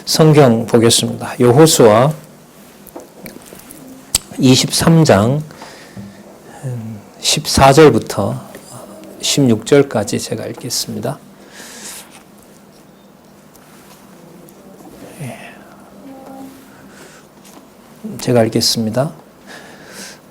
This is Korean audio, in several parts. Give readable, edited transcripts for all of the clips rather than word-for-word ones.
성경 보겠습니다. 여호수아 23장 14절부터 16절까지 제가 읽겠습니다. 제가 읽겠습니다.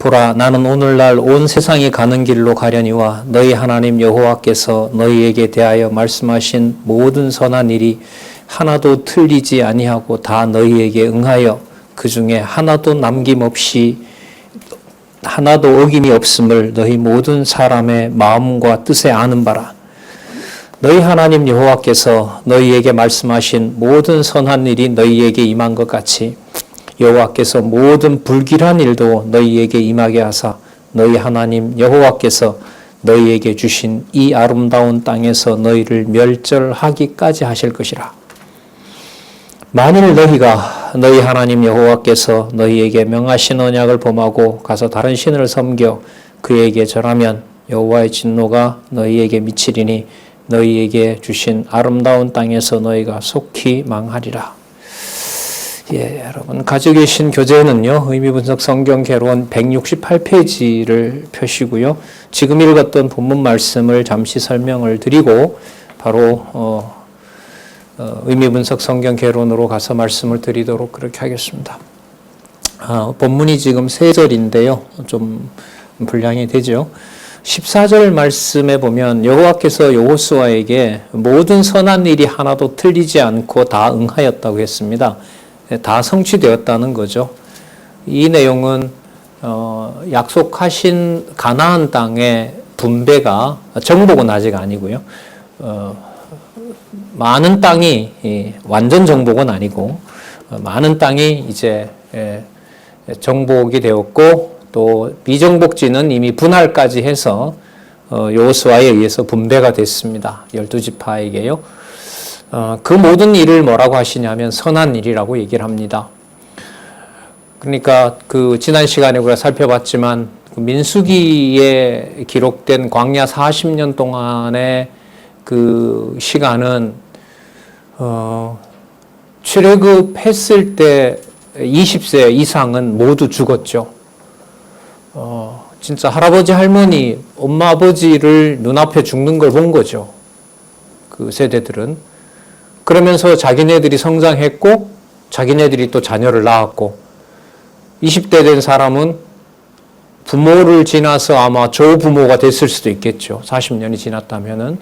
보라, 나는 오늘날 온 세상이 가는 길로 가려니와 너희 하나님 여호와께서 너희에게 대하여 말씀하신 모든 선한 일이 하나도 틀리지 아니하고 다 너희에게 응하여 그 중에 하나도 남김없이 하나도 어김이 없음을 너희 모든 사람의 마음과 뜻에 아는 바라. 너희 하나님 여호와께서 너희에게 말씀하신 모든 선한 일이 너희에게 임한 것 같이 여호와께서 모든 불길한 일도 너희에게 임하게 하사 너희 하나님 여호와께서 너희에게 주신 이 아름다운 땅에서 너희를 멸절하기까지 하실 것이라. 만일 너희가 너희 하나님 여호와께서 너희에게 명하신 언약을 범하고 가서 다른 신을 섬겨 그에게 절하면 여호와의 진노가 너희에게 미치리니 너희에게 주신 아름다운 땅에서 너희가 속히 망하리라. 여러분 가지고 계신 교재는요, 의미분석 성경 개론 168페이지를 펴시고요. 지금 읽었던 본문 말씀을 잠시 설명을 드리고 바로 의미분석 성경 개론으로 가서 말씀을 드리도록 그렇게 하겠습니다. 본문이 지금 3절인데요. 좀 분량이 되죠. 14절 말씀에 보면 여호와께서 여호수아에게 모든 선한 일이 하나도 틀리지 않고 다 응하였다고 했습니다. 다 성취되었다는 거죠. 이 내용은 약속하신 가나안 땅의 분배가 정복은 아직 아니고요. 많은 땅이 완전 정복은 아니고 많은 땅이 이제 정복이 되었고 또 미정복지는 이미 분할까지 해서 여호수아에 의해서 분배가 됐습니다. 12지파에게요. 그 모든 일을 뭐라고 하시냐면 선한 일이라고 얘기를 합니다. 그러니까 그 지난 시간에 우리가 살펴봤지만 그 민수기에 기록된 광야 40년 동안의 그 시간은 출애굽했을 때 20세 이상은 모두 죽었죠. 진짜 할아버지 할머니 엄마 아버지를 눈앞에 죽는 걸 본 거죠. 그 세대들은. 그러면서 자기네들이 성장했고 자기네들이 또 자녀를 낳았고 20대 된 사람은 부모를 지나서 아마 조부모가 됐을 수도 있겠죠. 40년이 지났다면은.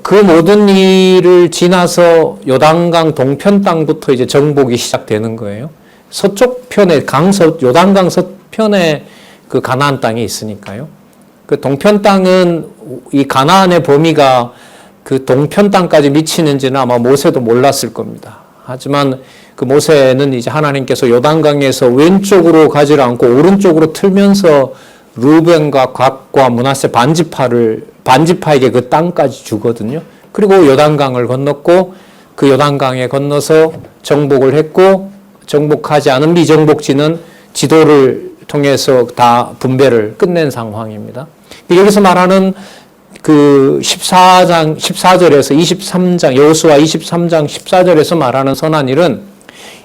그 모든 일을 지나서 요단강 동편 땅부터 이제 정복이 시작되는 거예요. 서쪽 편에 요단강 서편에 그 가나안 땅이 있으니까요. 그 동편 땅은 이 가나안의 범위가 그 동편 땅까지 미치는지는 아마 모세도 몰랐을 겁니다. 하지만 그 모세는 이제 하나님께서 요단강에서 왼쪽으로 가지 않고 오른쪽으로 틀면서 루벤과 갓과 므낫세 반지파에게 그 땅까지 주거든요. 그리고 요단강을 건넜고 그 요단강에 건너서 정복을 했고 정복하지 않은 미정복지는 지도를 통해서 다 분배를 끝낸 상황입니다. 여기서 말하는 그 14절에서 23장, 여호수아 23장 14절에서 말하는 선한 일은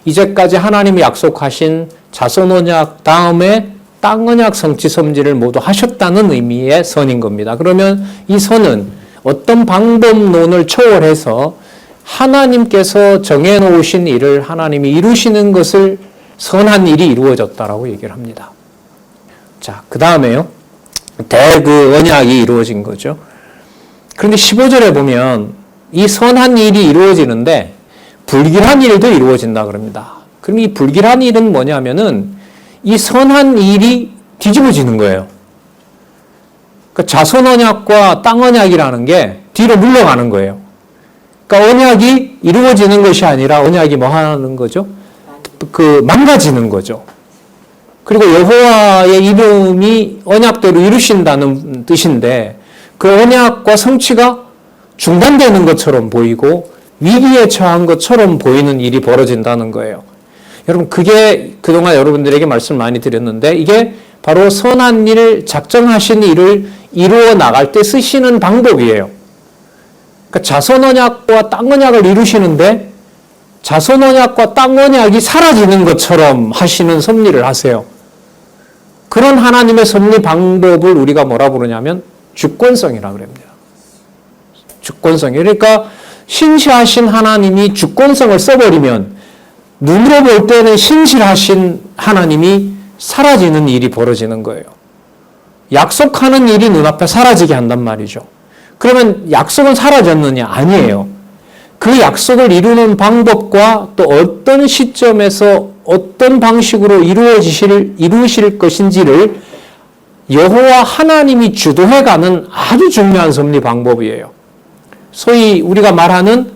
이제까지 하나님이 약속하신 자손 언약 다음에 땅 언약 성취 섭리를 모두 하셨다는 의미의 선인 겁니다. 그러면 이 선은 어떤 방법론을 초월해서 하나님께서 정해놓으신 일을 하나님이 이루시는 것을 선한 일이 이루어졌다라고 얘기를 합니다. 자, 그 다음에요. 그 언약이 이루어진 거죠. 그런데 15절에 보면 이 선한 일이 이루어지는데 불길한 일도 이루어진다 그럽니다. 그럼 이 불길한 일은 뭐냐면은 이 선한 일이 뒤집어지는 거예요. 그러니까 자손 언약과 땅 언약이라는 게 뒤로 물러가는 거예요. 그러니까 언약이 이루어지는 것이 아니라 언약이 뭐 하는 거죠? 그 망가지는 거죠. 그리고 여호와의 이름이 언약대로 이루신다는 뜻인데 그 언약과 성취가 중단되는 것처럼 보이고 위기에 처한 것처럼 보이는 일이 벌어진다는 거예요. 여러분 그게 그동안 여러분들에게 말씀을 많이 드렸는데 이게 바로 선한 일, 작정하신 일을 이루어 나갈 때 쓰시는 방법이에요. 그러니까 자손 언약과 땅 언약을 이루시는데 자손 언약과 땅 언약이 사라지는 것처럼 하시는 섭리를 하세요. 그런 하나님의 섭리 방법을 우리가 뭐라 부르냐면 주권성이라고 합니다. 주권성. 그러니까 신실하신 하나님이 주권성을 써버리면 눈으로 볼 때는 신실하신 하나님이 사라지는 일이 벌어지는 거예요. 약속하는 일이 눈앞에 사라지게 한단 말이죠. 그러면 약속은 사라졌느냐? 아니에요. 그 약속을 이루는 방법과 또 어떤 시점에서 어떤 방식으로 이루실 것인지를 여호와 하나님이 주도해가는 아주 중요한 섭리 방법이에요. 소위 우리가 말하는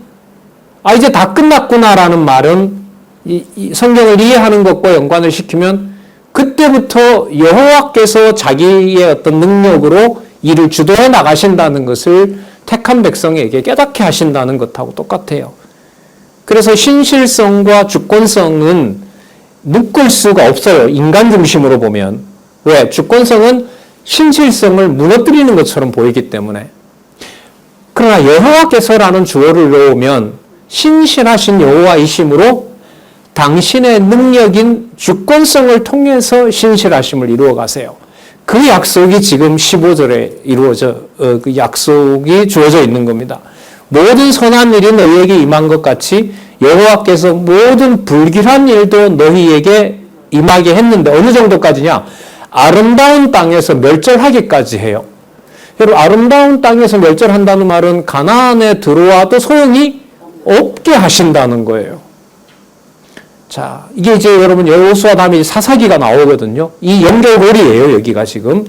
이제 다 끝났구나라는 말은 이 성경을 이해하는 것과 연관을 시키면 그때부터 여호와께서 자기의 어떤 능력으로 일을 주도해 나가신다는 것을 택한 백성에게 깨닫게 하신다는 것하고 똑같아요. 그래서 신실성과 주권성은 묶을 수가 없어요. 인간 중심으로 보면. 왜? 주권성은 신실성을 무너뜨리는 것처럼 보이기 때문에. 그러나 여호와께서라는 주어를 넣으면 신실하신 여호와이심으로 당신의 능력인 주권성을 통해서 신실하심을 이루어 가세요. 그 약속이 지금 15절에 그 약속이 주어져 있는 겁니다. 모든 선한 일이 너희에게 임한 것 같이 여호와께서 모든 불길한 일도 너희에게 임하게 했는데 어느 정도까지냐? 아름다운 땅에서 멸절하기까지 해요. 여러분, 아름다운 땅에서 멸절한다는 말은 가나안에 들어와도 소용이 없게 하신다는 거예요. 자, 이게 이제 여러분 여호수아 다음에 사사기가 나오거든요. 이 연결고리예요, 여기가 지금.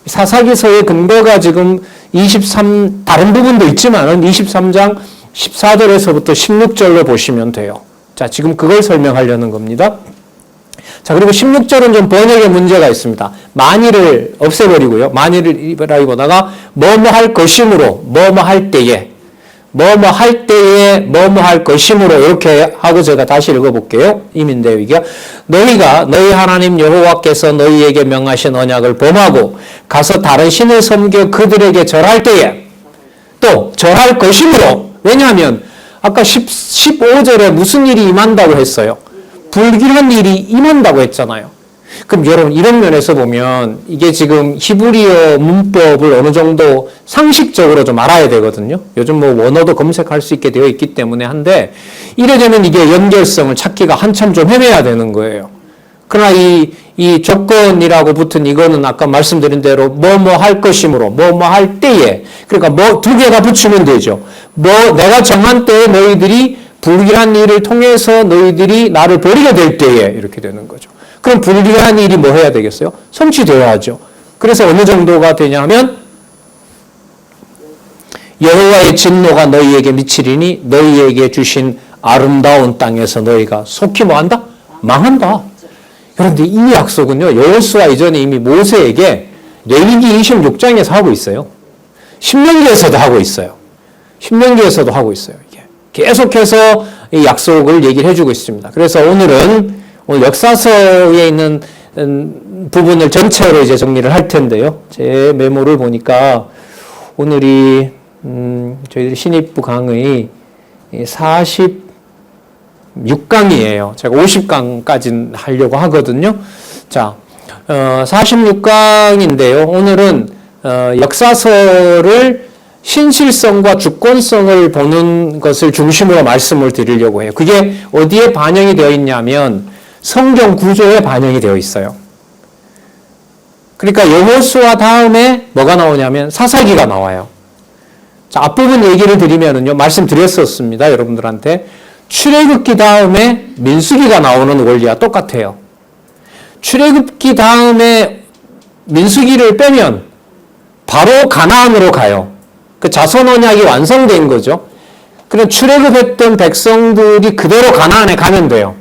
사사기서의 근거가 지금 다른 부분도 있지만은 23장 14절에서부터 16절로 보시면 돼요. 자, 지금 그걸 설명하려는 겁니다. 자, 그리고 16절은 좀 번역의 문제가 있습니다. 만일을 없애버리고요. 만일이라기보다가 뭐뭐 할 것이므로, 뭐뭐 할 때에, 뭐뭐 할 때에, 뭐뭐 할 것이므로 이렇게 하고 제가 다시 읽어볼게요. 임인데요, 이게. 너희가 너희 하나님 여호와께서 너희에게 명하신 언약을 범하고 가서 다른 신을 섬겨 그들에게 절할 때에 또 절할 것이므로, 왜냐하면 아까 15절에 무슨 일이 임한다고 했어요? 불길한 일이 임한다고 했잖아요. 그럼 여러분 이런 면에서 보면 이게 지금 히브리어 문법을 어느 정도 상식적으로 좀 알아야 되거든요. 요즘 뭐 원어도 검색할 수 있게 되어 있기 때문에 한데 이래 되면 이게 연결성을 찾기가 한참 좀 헤매야 되는 거예요. 그러나 이 조건이라고 붙은 이거는 아까 말씀드린 대로 뭐뭐 할 것이므로 뭐뭐 할 때에, 그러니까 뭐 두 개가 붙이면 되죠. 내가 정한 때에 너희들이 불길한 일을 통해서 너희들이 나를 버리게 될 때에 이렇게 되는 거죠. 그럼 불길한 일이 뭐 해야 되겠어요? 성취되어야 하죠. 그래서 어느 정도가 되냐면 여호와의 진노가 너희에게 미치리니 너희에게 주신 아름다운 땅에서 너희가 속히 뭐한다? 망한다. 그런데 이 약속은요, 여호수아 이전에 이미 모세에게 레위기 26장에서 하고 있어요. 신명기에서도 하고 있어요. 신명기에서도 하고 있어요. 이게 계속해서 이 약속을 얘기를 해주고 있습니다. 그래서 오늘 역사서에 있는 부분을 전체로 이제 정리를 할 텐데요. 제 메모를 보니까 오늘이 저희들 신입부 강의 46강이에요. 제가 50강까지 하려고 하거든요. 자, 46강인데요. 오늘은 역사서를 신실성과 주권성을 보는 것을 중심으로 말씀을 드리려고 해요. 그게 어디에 반영이 되어 있냐면 성경 구조에 반영이 되어 있어요. 그러니까 여호수아 다음에 뭐가 나오냐면 사사기가 나와요. 자, 앞부분 얘기를 드리면은요, 말씀드렸었습니다, 여러분들한테. 출애굽기 다음에 민수기가 나오는 원리와 똑같아요. 출애굽기 다음에 민수기를 빼면 바로 가나안으로 가요. 그 자손 언약이 완성된 거죠. 그럼 출애굽했던 백성들이 그대로 가나안에 가면 돼요.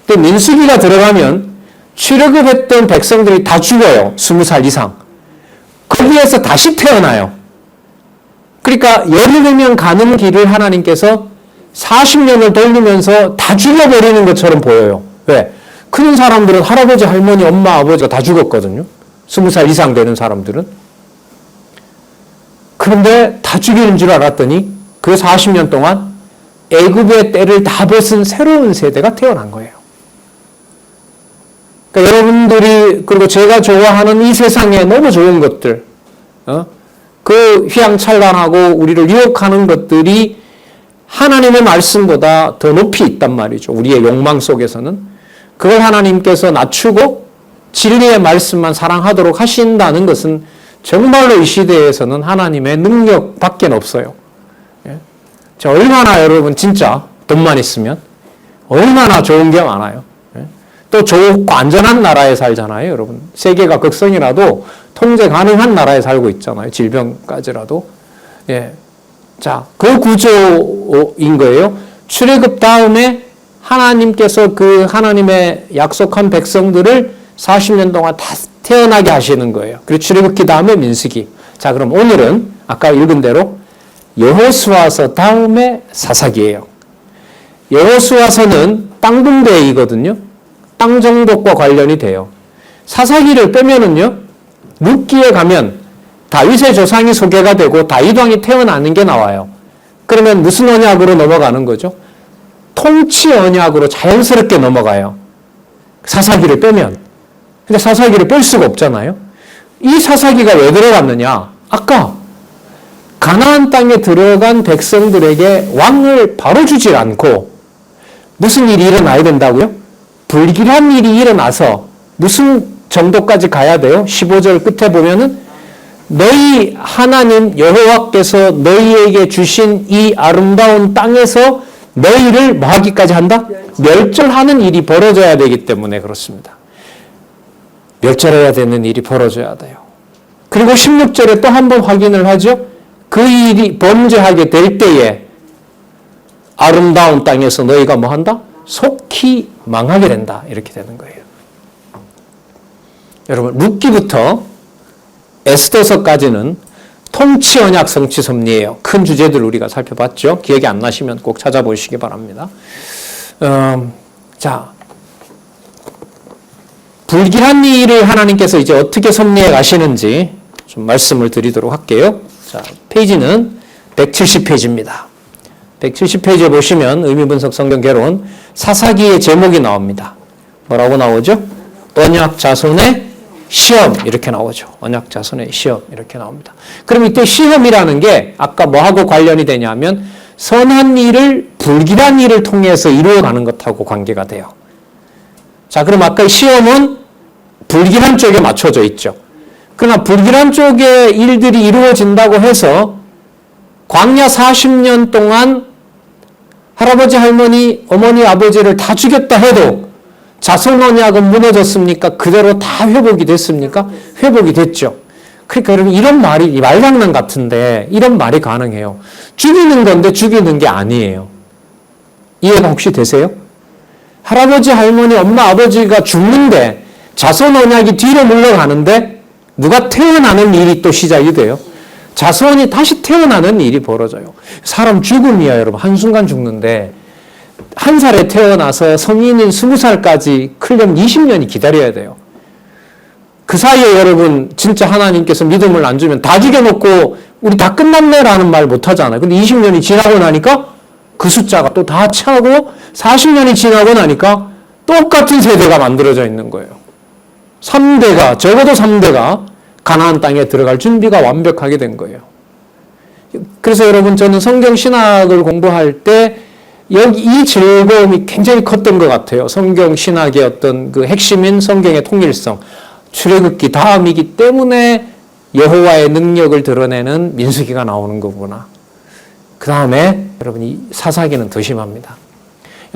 근데 민수기가 들어가면 출애굽했던 백성들이 다 죽어요. 20살 이상. 거기에서 다시 태어나요. 그러니까 17명 가는 길을 하나님께서 40년을 돌리면서 다 죽여버리는 것처럼 보여요. 왜? 큰 사람들은 할아버지, 할머니, 엄마, 아버지가 다 죽었거든요. 20살 이상 되는 사람들은. 그런데 다 죽이는 줄 알았더니 그 40년 동안 애굽의 때를 다 벗은 새로운 세대가 태어난 거예요. 그러니까 여러분들이 그리고 제가 좋아하는 이 세상에 너무 좋은 것들, 그 휘황찬란하고 우리를 유혹하는 것들이 하나님의 말씀보다 더 높이 있단 말이죠. 우리의 욕망 속에서는. 그걸 하나님께서 낮추고 진리의 말씀만 사랑하도록 하신다는 것은 정말로 이 시대에서는 하나님의 능력밖에 없어요. 자, 얼마나 여러분 진짜 돈만 있으면 얼마나 좋은 게 많아요. 또 좋고 안전한 나라에 살잖아요, 여러분. 세계가 극성이라도 통제 가능한 나라에 살고 있잖아요. 질병까지라도. 예. 자, 그 구조인 거예요. 출애굽 다음에 하나님께서 그 하나님의 약속한 백성들을 40년 동안 다 태어나게 하시는 거예요. 그리고 출애굽기 다음에 민수기. 자, 그럼 오늘은 아까 읽은 대로 여호수아서 다음에 사사기예요. 여호수아서는 땅 분배이거든요. 땅 정복과 관련이 돼요. 사사기를 빼면은요, 룻기에 가면 다윗의 조상이 소개가 되고 다윗 왕이 태어나는 게 나와요. 그러면 무슨 언약으로 넘어가는 거죠? 통치 언약으로 자연스럽게 넘어가요. 사사기를 빼면. 근데 사사기를 뺄 수가 없잖아요. 이 사사기가 왜 들어갔느냐? 아까 가나안 땅에 들어간 백성들에게 왕을 바로 주질 않고 무슨 일이 일어나야 된다고요? 불길한 일이 일어나서 무슨 정도까지 가야 돼요? 15절 끝에 보면은 너희 하나님 여호와께서 너희에게 주신 이 아름다운 땅에서 너희를 뭐 하기까지 한다? 멸절하는 일이 벌어져야 되기 때문에 그렇습니다. 멸절해야 되는 일이 벌어져야 돼요. 그리고 16절에 또 한 번 확인을 하죠. 그 일이 범죄하게 될 때에 아름다운 땅에서 너희가 뭐 한다? 속히 망하게 된다. 이렇게 되는 거예요. 여러분, 룻기부터 에스더서까지는 통치 언약 성취 섭리예요. 큰 주제들 우리가 살펴봤죠. 기억이 안 나시면 꼭 찾아보시기 바랍니다. 자, 불길한 일을 하나님께서 이제 어떻게 섭리해 가시는지 좀 말씀을 드리도록 할게요. 자, 페이지는 170페이지입니다. 170페이지에 보시면 의미분석 성경 개론 사사기의 제목이 나옵니다. 뭐라고 나오죠? 언약 자손의 시험 이렇게 나오죠. 언약 자손의 시험 이렇게 나옵니다. 그럼 이때 시험이라는 게 아까 뭐하고 관련이 되냐면 선한 일을 불길한 일을 통해서 이루어가는 것하고 관계가 돼요. 자, 그럼 아까 시험은 불길한 쪽에 맞춰져 있죠. 그러나 불길한 쪽의 일들이 이루어진다고 해서 광야 40년 동안 할아버지, 할머니, 어머니, 아버지를 다 죽였다 해도 자손 언약은 무너졌습니까? 그대로 다 회복이 됐습니까? 회복이 됐죠. 그러니까 여러분 이런 말이 말장난 같은데 이런 말이 가능해요. 죽이는 건데 죽이는 게 아니에요. 이해가 혹시 되세요? 할아버지, 할머니, 엄마, 아버지가 죽는데 자손 언약이 뒤로 물러가는데 누가 태어나는 일이 또 시작이 돼요. 자손이 다시 태어나는 일이 벌어져요. 사람 죽음이야, 여러분. 한순간 죽는데 한 살에 태어나서 성인인 20살까지 클령 20년이 기다려야 돼요. 그 사이에 여러분 진짜 하나님께서 믿음을 안 주면 다 죽여놓고 우리 다 끝났네라는 말 못하잖아요. 근데 20년이 지나고 나니까 그 숫자가 또 다 차고 40년이 지나고 나니까 똑같은 세대가 만들어져 있는 거예요. 3대가 적어도 3대가 가나안 땅에 들어갈 준비가 완벽하게 된 거예요. 그래서 여러분 저는 성경 신학을 공부할 때 여기 이 즐거움이 굉장히 컸던 것 같아요. 성경 신학의 어떤 그 핵심인 성경의 통일성. 출애굽기 다음이기 때문에 여호와의 능력을 드러내는 민수기가 나오는 거구나. 그 다음에 여러분 이 사사기는 더 심합니다.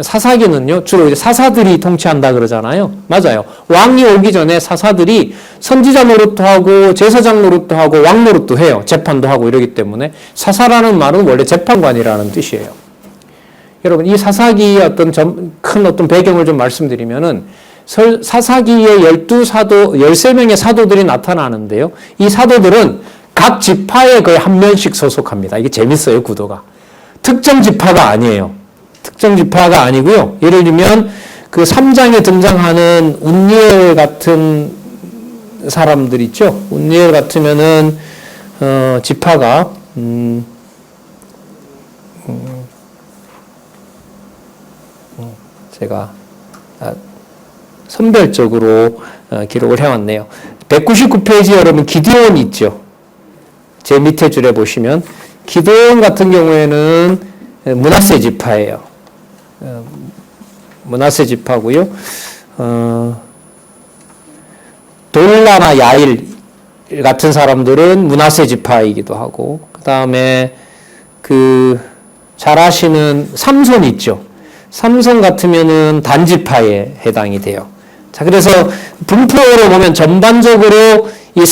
사사기는요 주로 이제 사사들이 통치한다 그러잖아요. 맞아요. 왕이 오기 전에 사사들이 선지자 노릇도 하고 제사장 노릇도 하고 왕 노릇도 해요. 재판도 하고 이러기 때문에 사사라는 말은 원래 재판관이라는 뜻이에요. 여러분 이 사사기의 어떤 큰 어떤 배경을 좀 말씀드리면은 사사기에 13명의 사도들이 나타나는데요. 이 사도들은 각 지파에 거의 한 명씩 소속합니다. 이게 재밌어요, 구도가. 특정 지파가 아니에요. 특정 지파가 아니고요. 예를 들면 그 3장에 등장하는 운니엘 같은 사람들 있죠. 운니엘 같으면은 지파가 제가 선별적으로 기록을 해왔네요. 199페이지 여러분 기드온이 있죠. 제 밑에 줄에 보시면 기드온 같은 경우에는 므낫세 지파예요. 므낫세 지파고요. 돌라나 야일 같은 사람들은 므낫세 지파이기도 하고, 그 다음에 잘 아시는 삼손 있죠. 삼손 같으면은 단 지파에 해당이 돼요. 자, 그래서 분포로 보면 전반적으로 이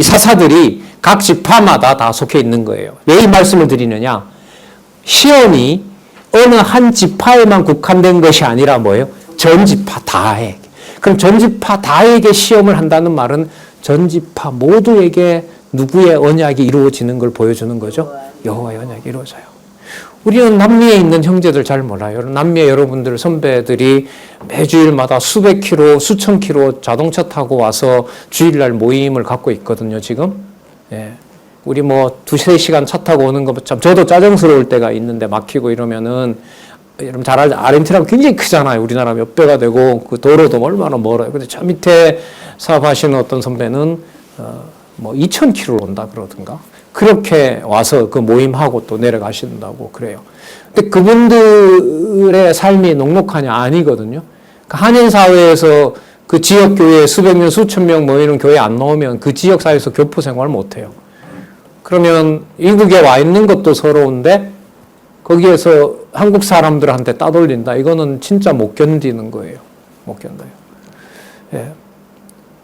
사사들이 각 지파마다 다 속해 있는 거예요. 왜 이 말씀을 드리느냐? 시험이 어느 한 지파에만 국한된 것이 아니라 뭐예요? 전 지파 다에게. 그럼 전 지파 다에게 시험을 한다는 말은 전 지파 모두에게 누구의 언약이 이루어지는 걸 보여주는 거죠? 여호와의 언약이 이루어져요. 우리는 남미에 있는 형제들 잘 몰라요. 남미에 여러분들 선배들이 매주일마다 수백 킬로, 수천 킬로 자동차 타고 와서 주일날 모임을 갖고 있거든요, 지금. 예. 우리 두세 시간 차 타고 오는 거 참 저도 짜증스러울 때가 있는데 막히고 이러면은 여러분 잘 알죠. 아르헨티나가 굉장히 크잖아요. 우리나라 몇 배가 되고 그 도로도 얼마나 멀어요. 근데 저 밑에 사업하시는 어떤 선배는 2,000km로 온다 그러던가. 그렇게 와서 그 모임하고 또 내려가신다고 그래요. 근데 그분들의 삶이 녹록하냐? 아니거든요. 한인사회에서 그 지역교회에 수백 명, 수천 명 모이는 교회 안 나오면 그 지역사회에서 교포생활 못해요. 그러면 미국에 와 있는 것도 서러운데 거기에서 한국 사람들한테 따돌린다. 이거는 진짜 못 견디는 거예요. 못 견뎌요. 예.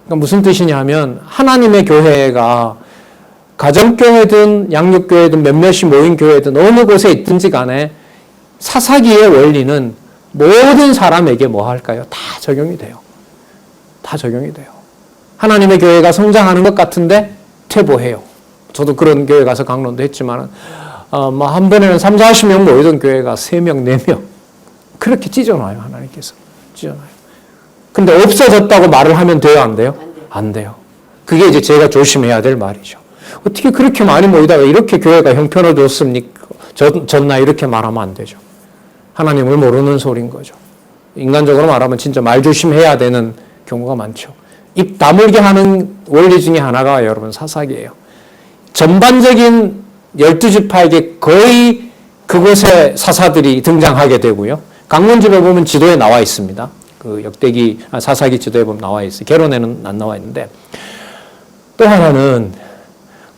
그러니까 무슨 뜻이냐 하면 하나님의 교회가 가정교회든 양육교회든 몇몇이 모인 교회든 어느 곳에 있든지 간에 사사기의 원리는 모든 사람에게 뭐 할까요? 다 적용이 돼요. 다 적용이 돼요. 하나님의 교회가 성장하는 것 같은데 퇴보해요. 저도 그런 교회 가서 강론도 했지만 한 번에는 3, 40명 모이던 교회가 3명, 4명 그렇게 찢어놔요. 하나님께서 찢어놔요. 근데 없어졌다고 말을 하면 돼요? 안 돼요? 안 돼요. 그게 이제 제가 조심해야 될 말이죠. 어떻게 그렇게 많이 모이다가 이렇게 교회가 형편어졌습니까? 졌나 이렇게 말하면 안 되죠. 하나님을 모르는 소리인 거죠. 인간적으로 말하면 진짜 말 조심해야 되는 경우가 많죠. 입 다물게 하는 원리 중에 하나가 여러분 사사기예요. 전반적인 12지파에게 거의 그곳에 사사들이 등장하게 되고요. 강론집에 보면 지도에 나와 있습니다. 그 사사기 지도에 보면 나와 있어요. 개론에는 안 나와 있는데, 또 하나는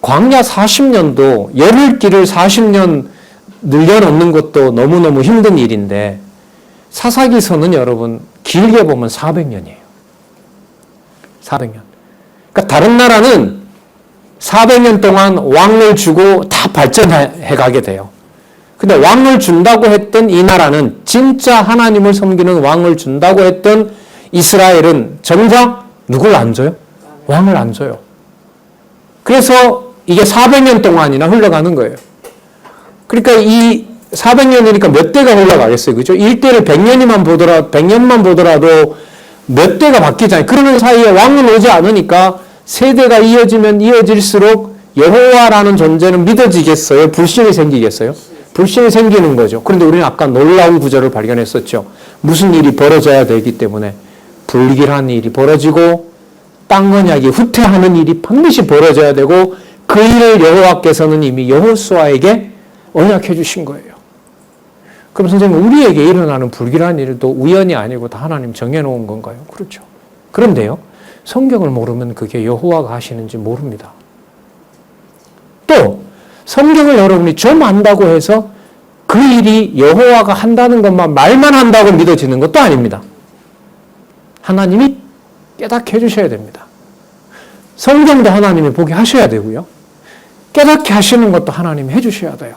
광야 40년도 열흘 길을 40년 늘려놓는 것도 너무너무 힘든 일인데 사사기서는 여러분 길게 보면 400년이에요. 400년. 그러니까 다른 나라는 400년 동안 왕을 주고 다 발전해 가게 돼요. 근데 왕을 준다고 했던 이 나라는 진짜 하나님을 섬기는 왕을 준다고 했던 이스라엘은 정작 누굴 안 줘요? 왕을 안 줘요. 그래서 이게 400년 동안이나 흘러가는 거예요. 그러니까 이 400년이니까 몇 대가 흘러가겠어요. 그죠? 1대를 100년만 보더라도 몇 대가 바뀌잖아요. 그러는 사이에 왕은 오지 않으니까 세대가 이어지면 이어질수록 여호와라는 존재는 믿어지겠어요? 불신이 생기겠어요? 불신이 생기는 거죠. 그런데 우리는 아까 놀라운 구절을 발견했었죠. 무슨 일이 벌어져야 되기 때문에 불길한 일이 벌어지고 땅 언약이 후퇴하는 일이 반드시 벌어져야 되고 그 일을 여호와께서는 이미 여호수아에게 언약해 주신 거예요. 그럼 선생님, 우리에게 일어나는 불길한 일도 우연이 아니고 다 하나님 정해놓은 건가요? 그렇죠. 그런데요, 성경을 모르면 그게 여호와가 하시는지 모릅니다. 또 성경을 여러분이 좀 안다고 해서 그 일이 여호와가 한다는 것만 말만 한다고 믿어지는 것도 아닙니다. 하나님이 깨닫게 해주셔야 됩니다. 성경도 하나님이 보게 하셔야 되고요. 깨닫게 하시는 것도 하나님이 해주셔야 돼요.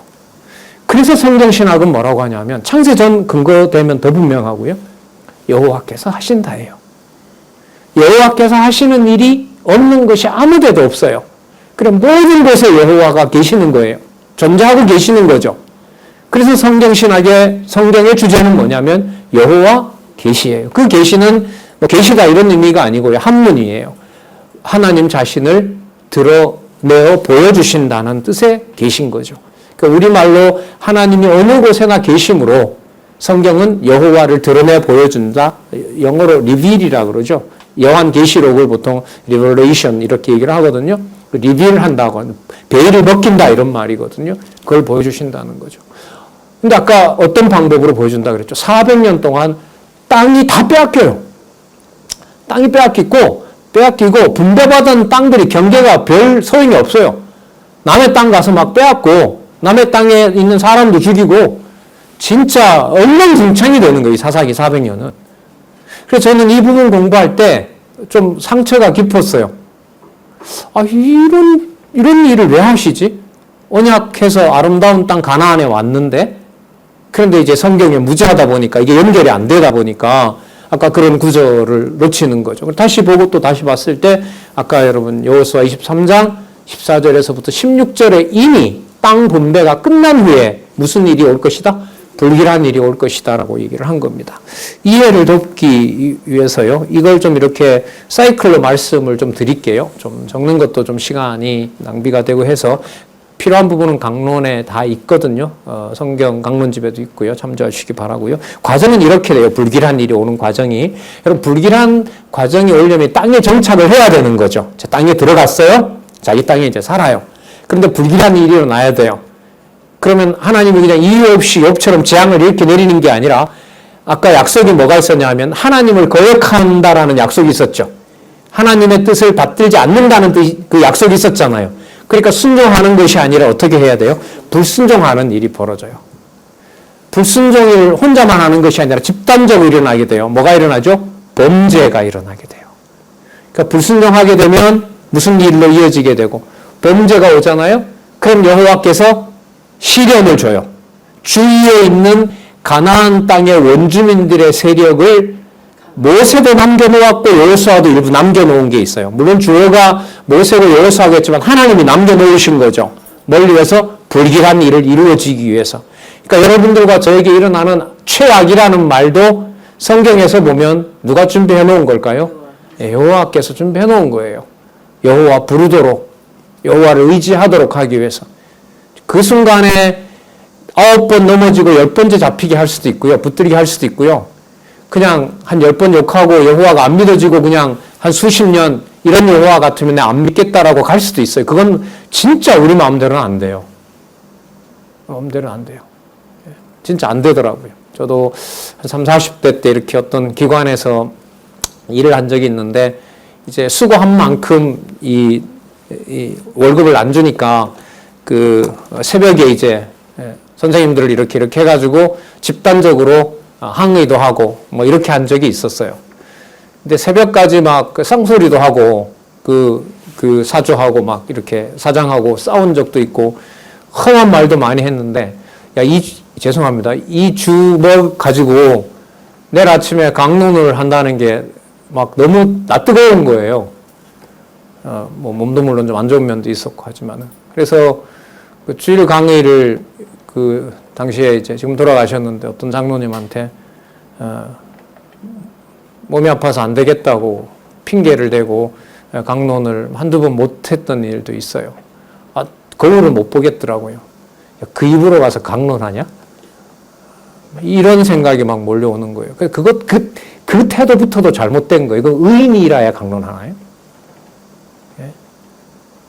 그래서 성경신학은 뭐라고 하냐면 창세전 근거되면 더 분명하고요. 여호와께서 하신다예요. 여호와께서 하시는 일이 없는 것이 아무 데도 없어요. 그럼 모든 곳에 여호와가 계시는 거예요. 존재하고 계시는 거죠. 그래서 성경신학의 성경의 주제는 뭐냐면 여호와 계시예요. 그 계시는 계시다 이런 의미가 아니고요. 한문이에요. 하나님 자신을 드러내어 보여주신다는 뜻의 계신 거죠. 그러니까 우리말로 하나님이 어느 곳에나 계심으로 성경은 여호와를 드러내 보여준다. 영어로 리빌이라고 그러죠. 요한계시록을 보통 리버레이션 이렇게 얘기를 하거든요. 리빌 한다고, 베일을 벗긴다 이런 말이거든요. 그걸 보여주신다는 거죠. 근데 아까 어떤 방법으로 보여준다 그랬죠? 400년 동안 땅이 다 빼앗겨요. 땅이 빼앗기고 분배받은 땅들이 경계가 별 소용이 없어요. 남의 땅 가서 막 빼앗고 남의 땅에 있는 사람도 죽이고 진짜 엉망진창이 되는 거예요. 사사기 400년은. 그래서 저는 이 부분 공부할 때 좀 상처가 깊었어요. 아, 이런 일을 왜 하시지? 언약해서 아름다운 땅 가나안에 왔는데, 그런데 이제 성경에 무지하다 보니까 이게 연결이 안 되다 보니까 아까 그런 구절을 놓치는 거죠. 다시 보고 또 다시 봤을 때 아까 여러분 여호수아 23장 14절에서부터 16절에 이미 땅 분배가 끝난 후에 무슨 일이 올 것이다? 불길한 일이 올 것이다 라고 얘기를 한 겁니다. 이해를 돕기 위해서요, 이걸 좀 이렇게 사이클로 말씀을 좀 드릴게요. 좀 적는 것도 좀 시간이 낭비가 되고 해서 필요한 부분은 강론에 다 있거든요. 성경 강론집에도 있고요. 참조하시기 바라고요. 과정은 이렇게 돼요. 불길한 일이 오는 과정이. 여러분, 불길한 과정이 오려면 땅에 정착을 해야 되는 거죠. 자, 땅에 들어갔어요. 자, 이 땅에 이제 살아요. 그런데 불길한 일이 일어나야 돼요. 그러면 하나님이 그냥 이유 없이 욥처럼 재앙을 이렇게 내리는 게 아니라 아까 약속이 뭐가 있었냐 하면 하나님을 거역한다라는 약속이 있었죠. 하나님의 뜻을 받들지 않는다는 그 약속이 있었잖아요. 그러니까 순종하는 것이 아니라 어떻게 해야 돼요? 불순종하는 일이 벌어져요. 불순종을 혼자만 하는 것이 아니라 집단적으로 일어나게 돼요. 뭐가 일어나죠? 범죄가 일어나게 돼요. 그러니까 불순종하게 되면 무슨 일로 이어지게 되고 범죄가 오잖아요. 그럼 여호와께서 시련을 줘요. 주위에 있는 가나안 땅의 원주민들의 세력을 모세도 남겨놓았고 여호수아도 일부 남겨놓은 게 있어요. 물론 주어가 모세고 여호수아겠지만 하나님이 남겨놓으신 거죠. 뭘 위해서? 불길한 일을 이루어지기 위해서. 그러니까 여러분들과 저에게 일어나는 최악이라는 말도 성경에서 보면 누가 준비해 놓은 걸까요? 여호와께서 준비해 놓은 거예요. 여호와 부르도록, 여호와를 의지하도록 하기 위해서. 그 순간에 9번 넘어지고 10번째 잡히게 할 수도 있고요. 붙들게 할 수도 있고요. 그냥 한 10번 욕하고 여호와가 안 믿어지고 그냥 한 수십 년 이런 여호와 같으면 내가 안 믿겠다라고 갈 수도 있어요. 그건 진짜 우리 마음대로는 안 돼요. 마음대로는 안 돼요. 진짜 안 되더라고요. 저도 한 30, 40대 때 이렇게 어떤 기관에서 일을 한 적이 있는데 이제 수고한 만큼 이 월급을 안 주니까 그 새벽에 이제 선생님들을 이렇게 해가지고 집단적으로 항의도 하고 뭐 이렇게 한 적이 있었어요. 근데 새벽까지 막 쌍소리도 하고 그 사주하고 막 이렇게 사장하고 싸운 적도 있고 험한 말도 많이 했는데 죄송합니다. 이 주먹 가지고 내일 아침에 강론을 한다는 게 막 너무 낯뜨거운 거예요. 뭐 몸도 물론 좀 안 좋은 면도 있었고 하지만은. 그래서 그 주일 강의를 그 당시에 이제 지금 돌아가셨는데 어떤 장로님한테 몸이 아파서 안 되겠다고 핑계를 대고 강론을 한두 번 못했던 일도 있어요. 거울을 못 보겠더라고요. 그 입으로 가서 강론하냐? 이런 생각이 막 몰려오는 거예요. 그 태도부터도 잘못된 거예요. 이거 의인이라야 강론하나요? 예?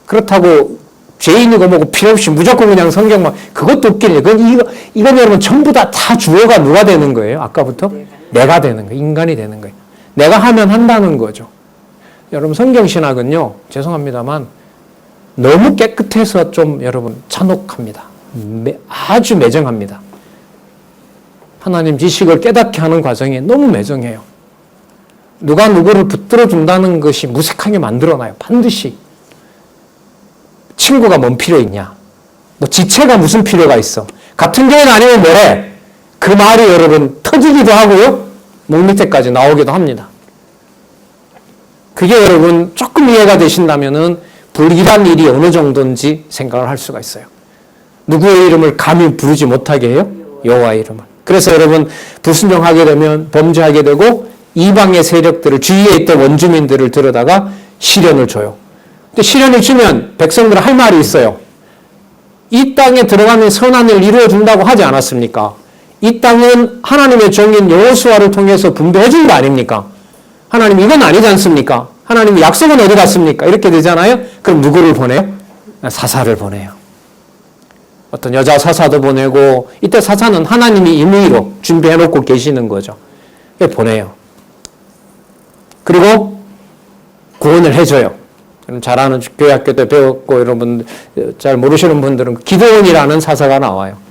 그렇다고 죄인이고 뭐고 필요 없이 무조건 그냥 성경만, 그것도 웃기네. 이건 여러분 전부 다 주어가 누가 되는 거예요? 아까부터? 내가 되는 거예요. 인간이 되는 거예요. 내가 하면 한다는 거죠. 여러분 성경신학은요, 죄송합니다만 너무 깨끗해서 좀 여러분 잔혹합니다. 아주 매정합니다. 하나님 지식을 깨닫게 하는 과정이 너무 매정해요. 누가 누구를 붙들어 준다는 것이 무색하게 만들어놔요. 반드시. 친구가 뭔 필요 있냐? 뭐 지체가 무슨 필요가 있어? 같은 교회는 아니면 뭐래? 그 말이 여러분 터지기도 하고요. 목 밑에까지 나오기도 합니다. 그게 여러분 조금 이해가 되신다면은 불길한 일이 어느 정도인지 생각을 할 수가 있어요. 누구의 이름을 감히 부르지 못하게 해요? 여호와의 이름을. 그래서 여러분 불순종하게 되면 범죄하게 되고 이방의 세력들을, 주위에 있던 원주민들을 들여다가 시련을 줘요. 근데 시련을 주면 백성들은 할 말이 있어요. 이 땅에 들어가면 선한 일을 이루어준다고 하지 않았습니까? 이 땅은 하나님의 종인 여호수아를 통해서 분배해 준 거 아닙니까? 하나님 이건 아니지 않습니까? 하나님 약속은 어디 갔습니까? 이렇게 되잖아요. 그럼 누구를 보내요? 사사를 보내요. 어떤 여자 사사도 보내고, 이때 사사는 하나님이 임의로 준비해 놓고 계시는 거죠. 보내요. 그리고 구원을 해줘요. 잘 아는 교회 학교 때 배웠고, 여러분 잘 모르시는 분들은 기드온이라는 사사가 나와요.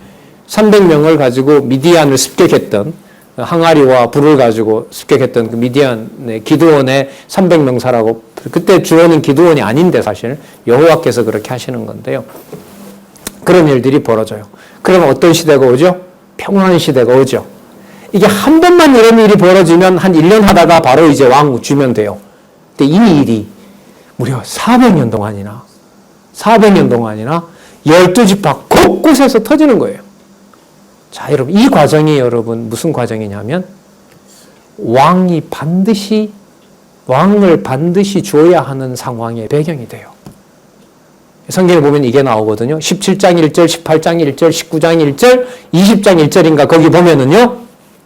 300명을 가지고 미디안을 습격했던, 항아리와 불을 가지고 습격했던 그 미디안의 기드온의 300명사라고. 그때 주어는 기드온이 아닌데 사실 여호와께서 그렇게 하시는 건데요. 그런 일들이 벌어져요. 그러면 어떤 시대가 오죠? 평안한 시대가 오죠. 이게 한 번만 이런 일이 벌어지면 한 1년 하다가 바로 이제 왕 주면 돼요. 근데 이 일이 무려 400년 동안이나 12지파 곳곳에서 터지는 거예요. 자, 여러분, 이 과정이 여러분 무슨 과정이냐면 왕을 반드시 줘야 하는 상황의 배경이 돼요. 성경에 보면 이게 나오거든요. 17장 1절, 18장 1절, 19장 1절, 20장 1절인가 거기 보면은요.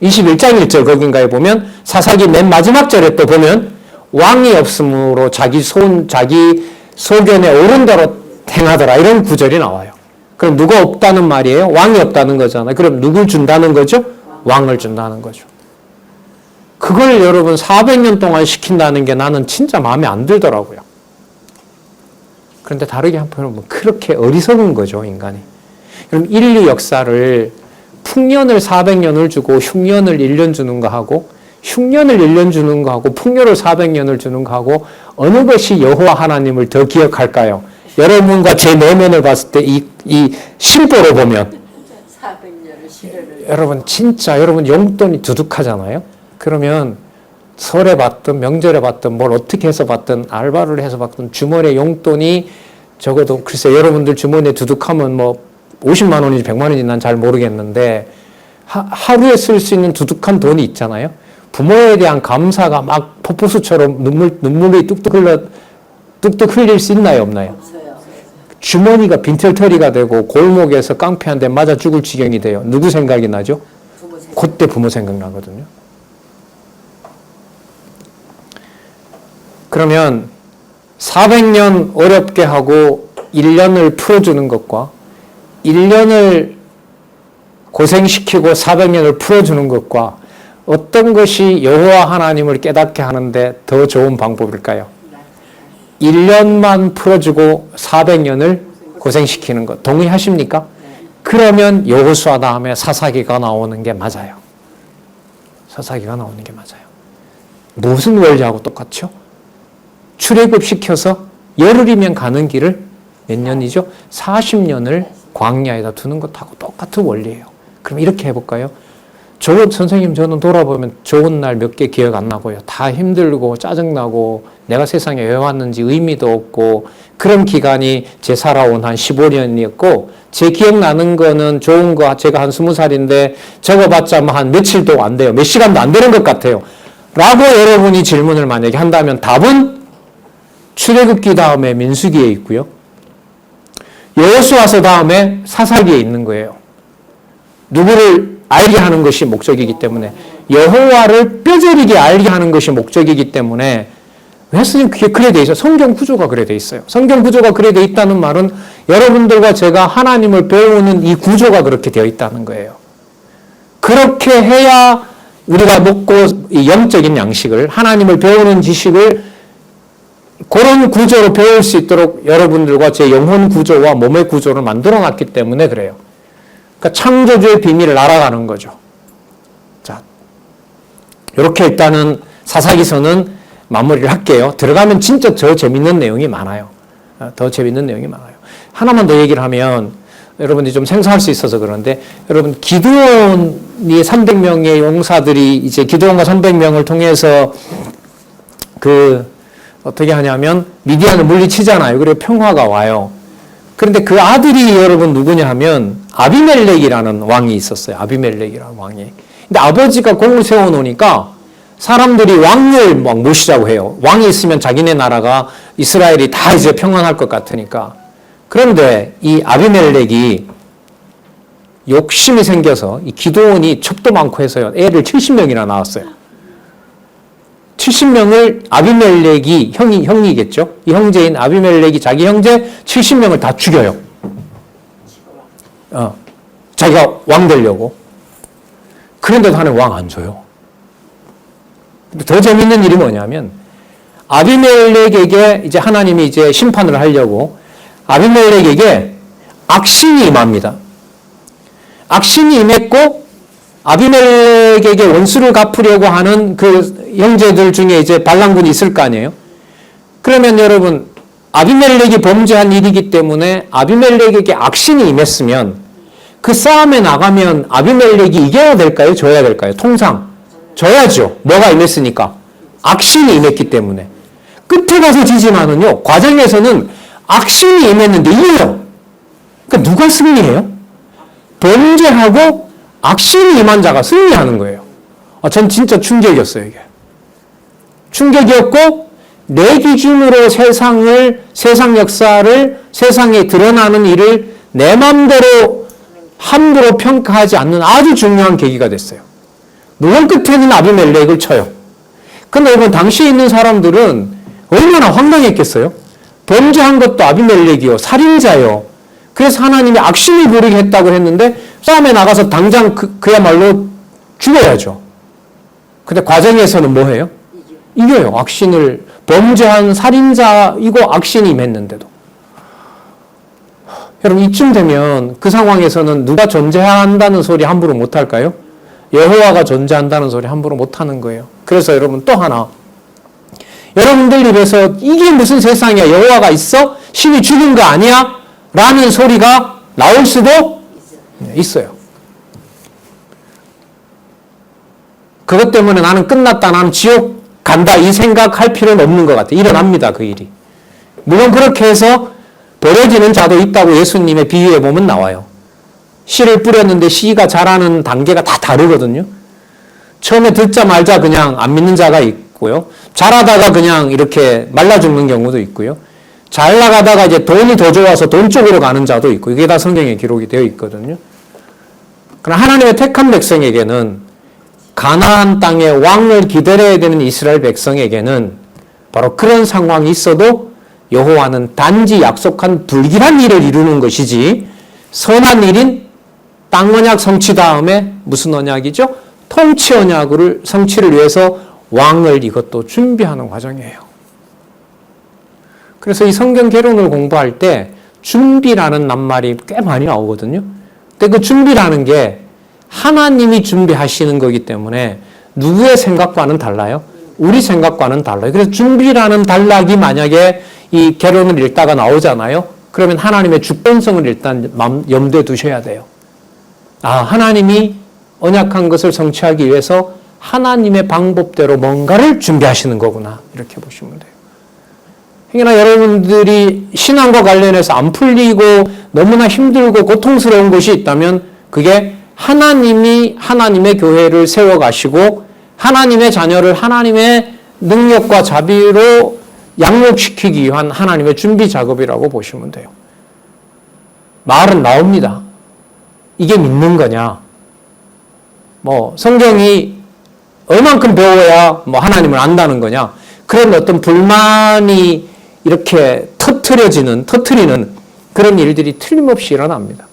21장 1절 거긴가에 보면 사사기 맨 마지막 절에 또 보면 왕이 없으므로 자기 소견에 옳은 대로 행하더라. 이런 구절이 나와요. 그럼 누가 없다는 말이에요? 왕이 없다는 거잖아요. 그럼 누굴 준다는 거죠? 왕을 준다는 거죠. 그걸 여러분 400년 동안 시킨다는 게 나는 진짜 마음에 안 들더라고요. 그런데 다르게 한편 보면 그렇게 어리석은 거죠, 인간이. 그럼 인류 역사를 풍년을 400년을 주고 흉년을 1년 주는 거하고 흉년을 1년 주는 거하고 풍년을 400년을 주는 거하고 어느 것이 여호와 하나님을 더 기억할까요? 여러분과 제 내면을 봤을 때 이 실보로 보면 400년을 여러분 진짜 여러분 용돈이 두둑하잖아요. 그러면 설에 받든 명절에 받든 뭘 어떻게 해서 받든 알바를 해서 받든 주머니에 용돈이 적어도 글쎄 여러분들 주머니에 두둑하면 뭐 50만 원인지 100만 원인지 난 잘 모르겠는데 하루에 쓸 수 있는 두둑한 돈이 있잖아요. 부모에 대한 감사가 막 폭포수처럼 눈물이 뚝뚝 흘릴 수 있나요, 없나요? 없어요. 주머니가 빈털터리가 되고 골목에서 깡패 한 대 맞아 죽을 지경이 돼요. 누구 생각이 나죠? 그때 부모 생각나거든요. 그러면 400년 어렵게 하고 1년을 풀어주는 것과 1년을 고생시키고 400년을 풀어주는 것과 어떤 것이 여호와 하나님을 깨닫게 하는데 더 좋은 방법일까요? 1년만 풀어주고 400년을 고생시키는 것. 동의하십니까? 그러면 여호수아 다음에 사사기가 나오는 게 맞아요. 사사기가 나오는 게 맞아요. 무슨 원리하고 똑같죠? 출애굽시켜서 열흘이면 가는 길을 몇 년이죠? 40년을 광야에다 두는 것하고 똑같은 원리예요. 그럼 이렇게 해볼까요? 선생님 저는 돌아보면 좋은 날 몇 개 기억 안 나고요. 다 힘들고 짜증나고 내가 세상에 왜 왔는지 의미도 없고 그런 기간이 제 살아온 한 15년이었고 제 기억나는 거는 좋은 거 제가 한 20살인데 적어봤자 뭐 한 며칠도 안 돼요. 몇 시간도 안 되는 것 같아요. 라고 여러분이 질문을 만약에 한다면 답은 출애굽기 다음에 민수기에 있고요. 여호수아서 다음에 사사기에 있는 거예요. 누구를 알게 하는 것이 목적이기 때문에 여호와를 뼈저리게 알게 하는 것이 목적이기 때문에 왜 선생님 그게 그래 돼 있어요? 성경 구조가 그래 돼 있어요. 성경 구조가 그래 돼 있다는 말은 여러분들과 제가 하나님을 배우는 이 구조가 그렇게 되어 있다는 거예요. 그렇게 해야 우리가 먹고 이 영적인 양식을 하나님을 배우는 지식을 그런 구조로 배울 수 있도록 여러분들과 제 영혼 구조와 몸의 구조를 만들어 놨기 때문에 그래요. 그러니까 창조주의 비밀을 알아가는 거죠. 자, 이렇게 일단은 사사기서는 마무리를 할게요. 들어가면 진짜 더 재밌는 내용이 많아요. 더 재밌는 내용이 많아요. 하나만 더 얘기를 하면 여러분들이 좀 생소할 수 있어서 그런데 여러분 기드온이 300명의 용사들이 이제 기드온과 300명을 통해서 어떻게 하냐면 미디안을 물리치잖아요. 그리고 평화가 와요. 그런데 그 아들이 여러분 누구냐 하면 아비멜렉이라는 왕이 있었어요. 아비멜렉이라는 왕이. 근데 아버지가 공을 세워놓으니까 사람들이 왕을 막 모시자고 해요. 왕이 있으면 자기네 나라가 이스라엘이 다 이제 평안할 것 같으니까. 그런데 이 아비멜렉이 욕심이 생겨서 이 기드온이 첩도 많고 해서요. 애를 70명이나 낳았어요. 70명을 아비멜렉이 형이겠죠. 이 형제인 아비멜렉이 자기 형제 70명을 다 죽여요. 자기가 왕 되려고. 그런데도 하나님 왕 안 줘요. 근데 더 재밌는 일이 뭐냐면 아비멜렉에게 이제 하나님이 이제 심판을 하려고 아비멜렉에게 악신이 임합니다. 악신이 임했고 아비멜렉에게 원수를 갚으려고 하는 그 형제들 중에 이제 반란군이 있을 거 아니에요. 그러면 여러분 아비멜렉이 범죄한 일이기 때문에 아비멜렉에게 악신이 임했으면 그 싸움에 나가면 아비멜렉이 이겨야 될까요? 져야 될까요? 통상 져야죠. 뭐가 임했으니까. 악신이 임했기 때문에. 끝에 가서 지지만은요. 과정에서는 악신이 임했는데 이겨요. 그러니까 누가 승리해요? 범죄하고 악신이 임한 자가 승리하는 거예요. 전 진짜 충격이었어요, 이게. 충격이었고 내 기준으로 세상 역사를 세상에 드러나는 일을 내 맘대로 함부로 평가하지 않는 아주 중요한 계기가 됐어요. 물론 끝에는 아비멜렉을 쳐요. 근데 여러분 당시에 있는 사람들은 얼마나 황당했겠어요? 범죄한 것도 아비멜렉이요. 살인자요. 그래서 하나님이 악신을 부리게 했다고 했는데 싸움에 나가서 당장 그야말로 죽어야죠. 근데 과정에서는 뭐 해요? 이겨요. 악신을 범죄한 살인자이고 악신이 임했는데도. 여러분 이쯤 되면 그 상황에서는 누가 존재한다는 소리 함부로 못할까요? 여호와가 존재한다는 소리 함부로 못하는 거예요. 그래서 여러분 또 하나, 여러분들 입에서 이게 무슨 세상이야, 여호와가 있어? 신이 죽은 거 아니야? 라는 소리가 나올 수도 있어요. 그것 때문에 나는 끝났다, 나는 지옥 간다 이 생각할 필요는 없는 것 같아요. 일어납니다, 그 일이. 물론 그렇게 해서 버려지는 자도 있다고 예수님의 비유에 보면 나와요. 씨를 뿌렸는데 씨가 자라는 단계가 다 다르거든요. 처음에 듣자 말자 그냥 안 믿는 자가 있고요. 자라다가 그냥 이렇게 말라 죽는 경우도 있고요. 잘 나가다가 이제 돈이 더 좋아서 돈 쪽으로 가는 자도 있고, 이게 다 성경에 기록이 되어 있거든요. 그러나 하나님의 택한 백성에게는, 가나안 땅에 왕을 기다려야 되는 이스라엘 백성에게는 바로 그런 상황이 있어도 여호와는 단지 약속한 불길한 일을 이루는 것이지, 선한 일인 땅 언약 성취 다음에 무슨 언약이죠? 통치 언약을 성취를 위해서 왕을 이것도 준비하는 과정이에요. 그래서 이 성경 개론을 공부할 때 준비라는 낱말이 꽤 많이 나오거든요. 근데 그 준비라는 게 하나님이 준비하시는 거기 때문에 누구의 생각과는 달라요? 우리 생각과는 달라요. 그래서 준비라는 단락이 만약에 이 개론을 읽다가 나오잖아요. 그러면 하나님의 주권성을 일단 염두에 두셔야 돼요. 하나님이 언약한 것을 성취하기 위해서 하나님의 방법대로 뭔가를 준비하시는 거구나. 이렇게 보시면 돼요. 그러나 여러분들이 신앙과 관련해서 안 풀리고 너무나 힘들고 고통스러운 것이 있다면 그게 하나님이 하나님의 교회를 세워가시고 하나님의 자녀를 하나님의 능력과 자비로 양육시키기 위한 하나님의 준비 작업이라고 보시면 돼요. 말은 나옵니다. 이게 믿는 거냐? 성경이 얼만큼 배워야 하나님을 안다는 거냐? 그런 어떤 불만이 이렇게 터트리는 그런 일들이 틀림없이 일어납니다.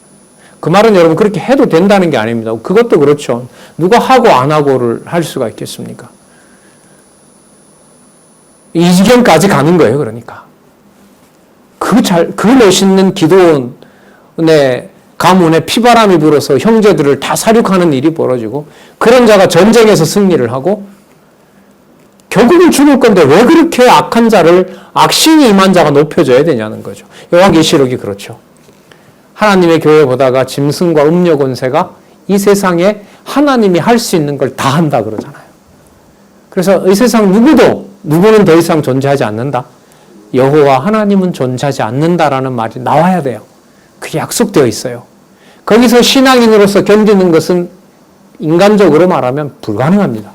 그 말은 여러분 그렇게 해도 된다는 게 아닙니다. 그것도 그렇죠. 누가 하고 안 하고를 할 수가 있겠습니까? 이 지경까지 가는 거예요, 그러니까. 그 멋있는 기드온의 가문에 피바람이 불어서 형제들을 다 사륙하는 일이 벌어지고, 그런 자가 전쟁에서 승리를 하고, 결국은 죽을 건데 왜 그렇게 악한 자를, 악신이 임한 자가 높여져야 되냐는 거죠. 요한계시록이 그렇죠. 하나님의 교회 보다가 짐승과 음녀 권세가 이 세상에 하나님이 할 수 있는 걸 다 한다 그러잖아요. 그래서 이 세상 누구는 더 이상 존재하지 않는다. 여호와 하나님은 존재하지 않는다라는 말이 나와야 돼요. 그게 약속되어 있어요. 거기서 신앙인으로서 견디는 것은 인간적으로 말하면 불가능합니다.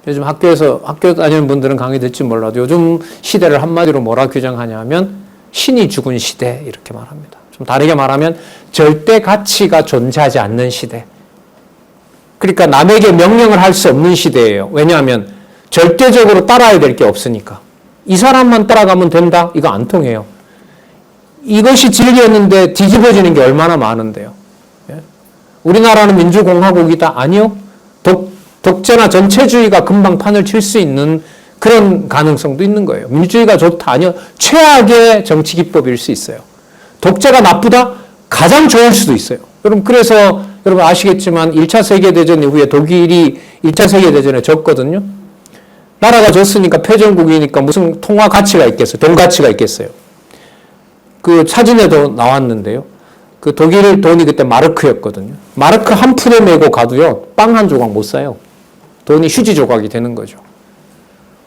요즘 학교 다니는 분들은 강의 듣지 몰라도 요즘 시대를 한마디로 뭐라 규정하냐면 신이 죽은 시대 이렇게 말합니다. 좀 다르게 말하면 절대 가치가 존재하지 않는 시대. 그러니까 남에게 명령을 할 수 없는 시대예요. 왜냐하면 절대적으로 따라야 될 게 없으니까. 이 사람만 따라가면 된다? 이거 안 통해요. 이것이 진리였는데 뒤집어지는 게 얼마나 많은데요. 예? 우리나라는 민주공화국이다? 아니요. 독재나 전체주의가 금방 판을 칠 수 있는 그런 가능성도 있는 거예요. 민주주의가 좋다? 아니요. 최악의 정치 기법일 수 있어요. 독재가 나쁘다? 가장 좋을 수도 있어요. 여러분, 그래서 여러분 아시겠지만 1차 세계대전 이후에 독일이 1차 세계대전에 졌거든요. 나라가 졌으니까 패전국이니까 무슨 통화 가치가 있겠어요? 돈 가치가 있겠어요? 그 사진에도 나왔는데요. 그 독일 돈이 그때 마르크였거든요. 마르크 한 푼에 메고 가도요, 빵 한 조각 못 사요. 돈이 휴지 조각이 되는 거죠.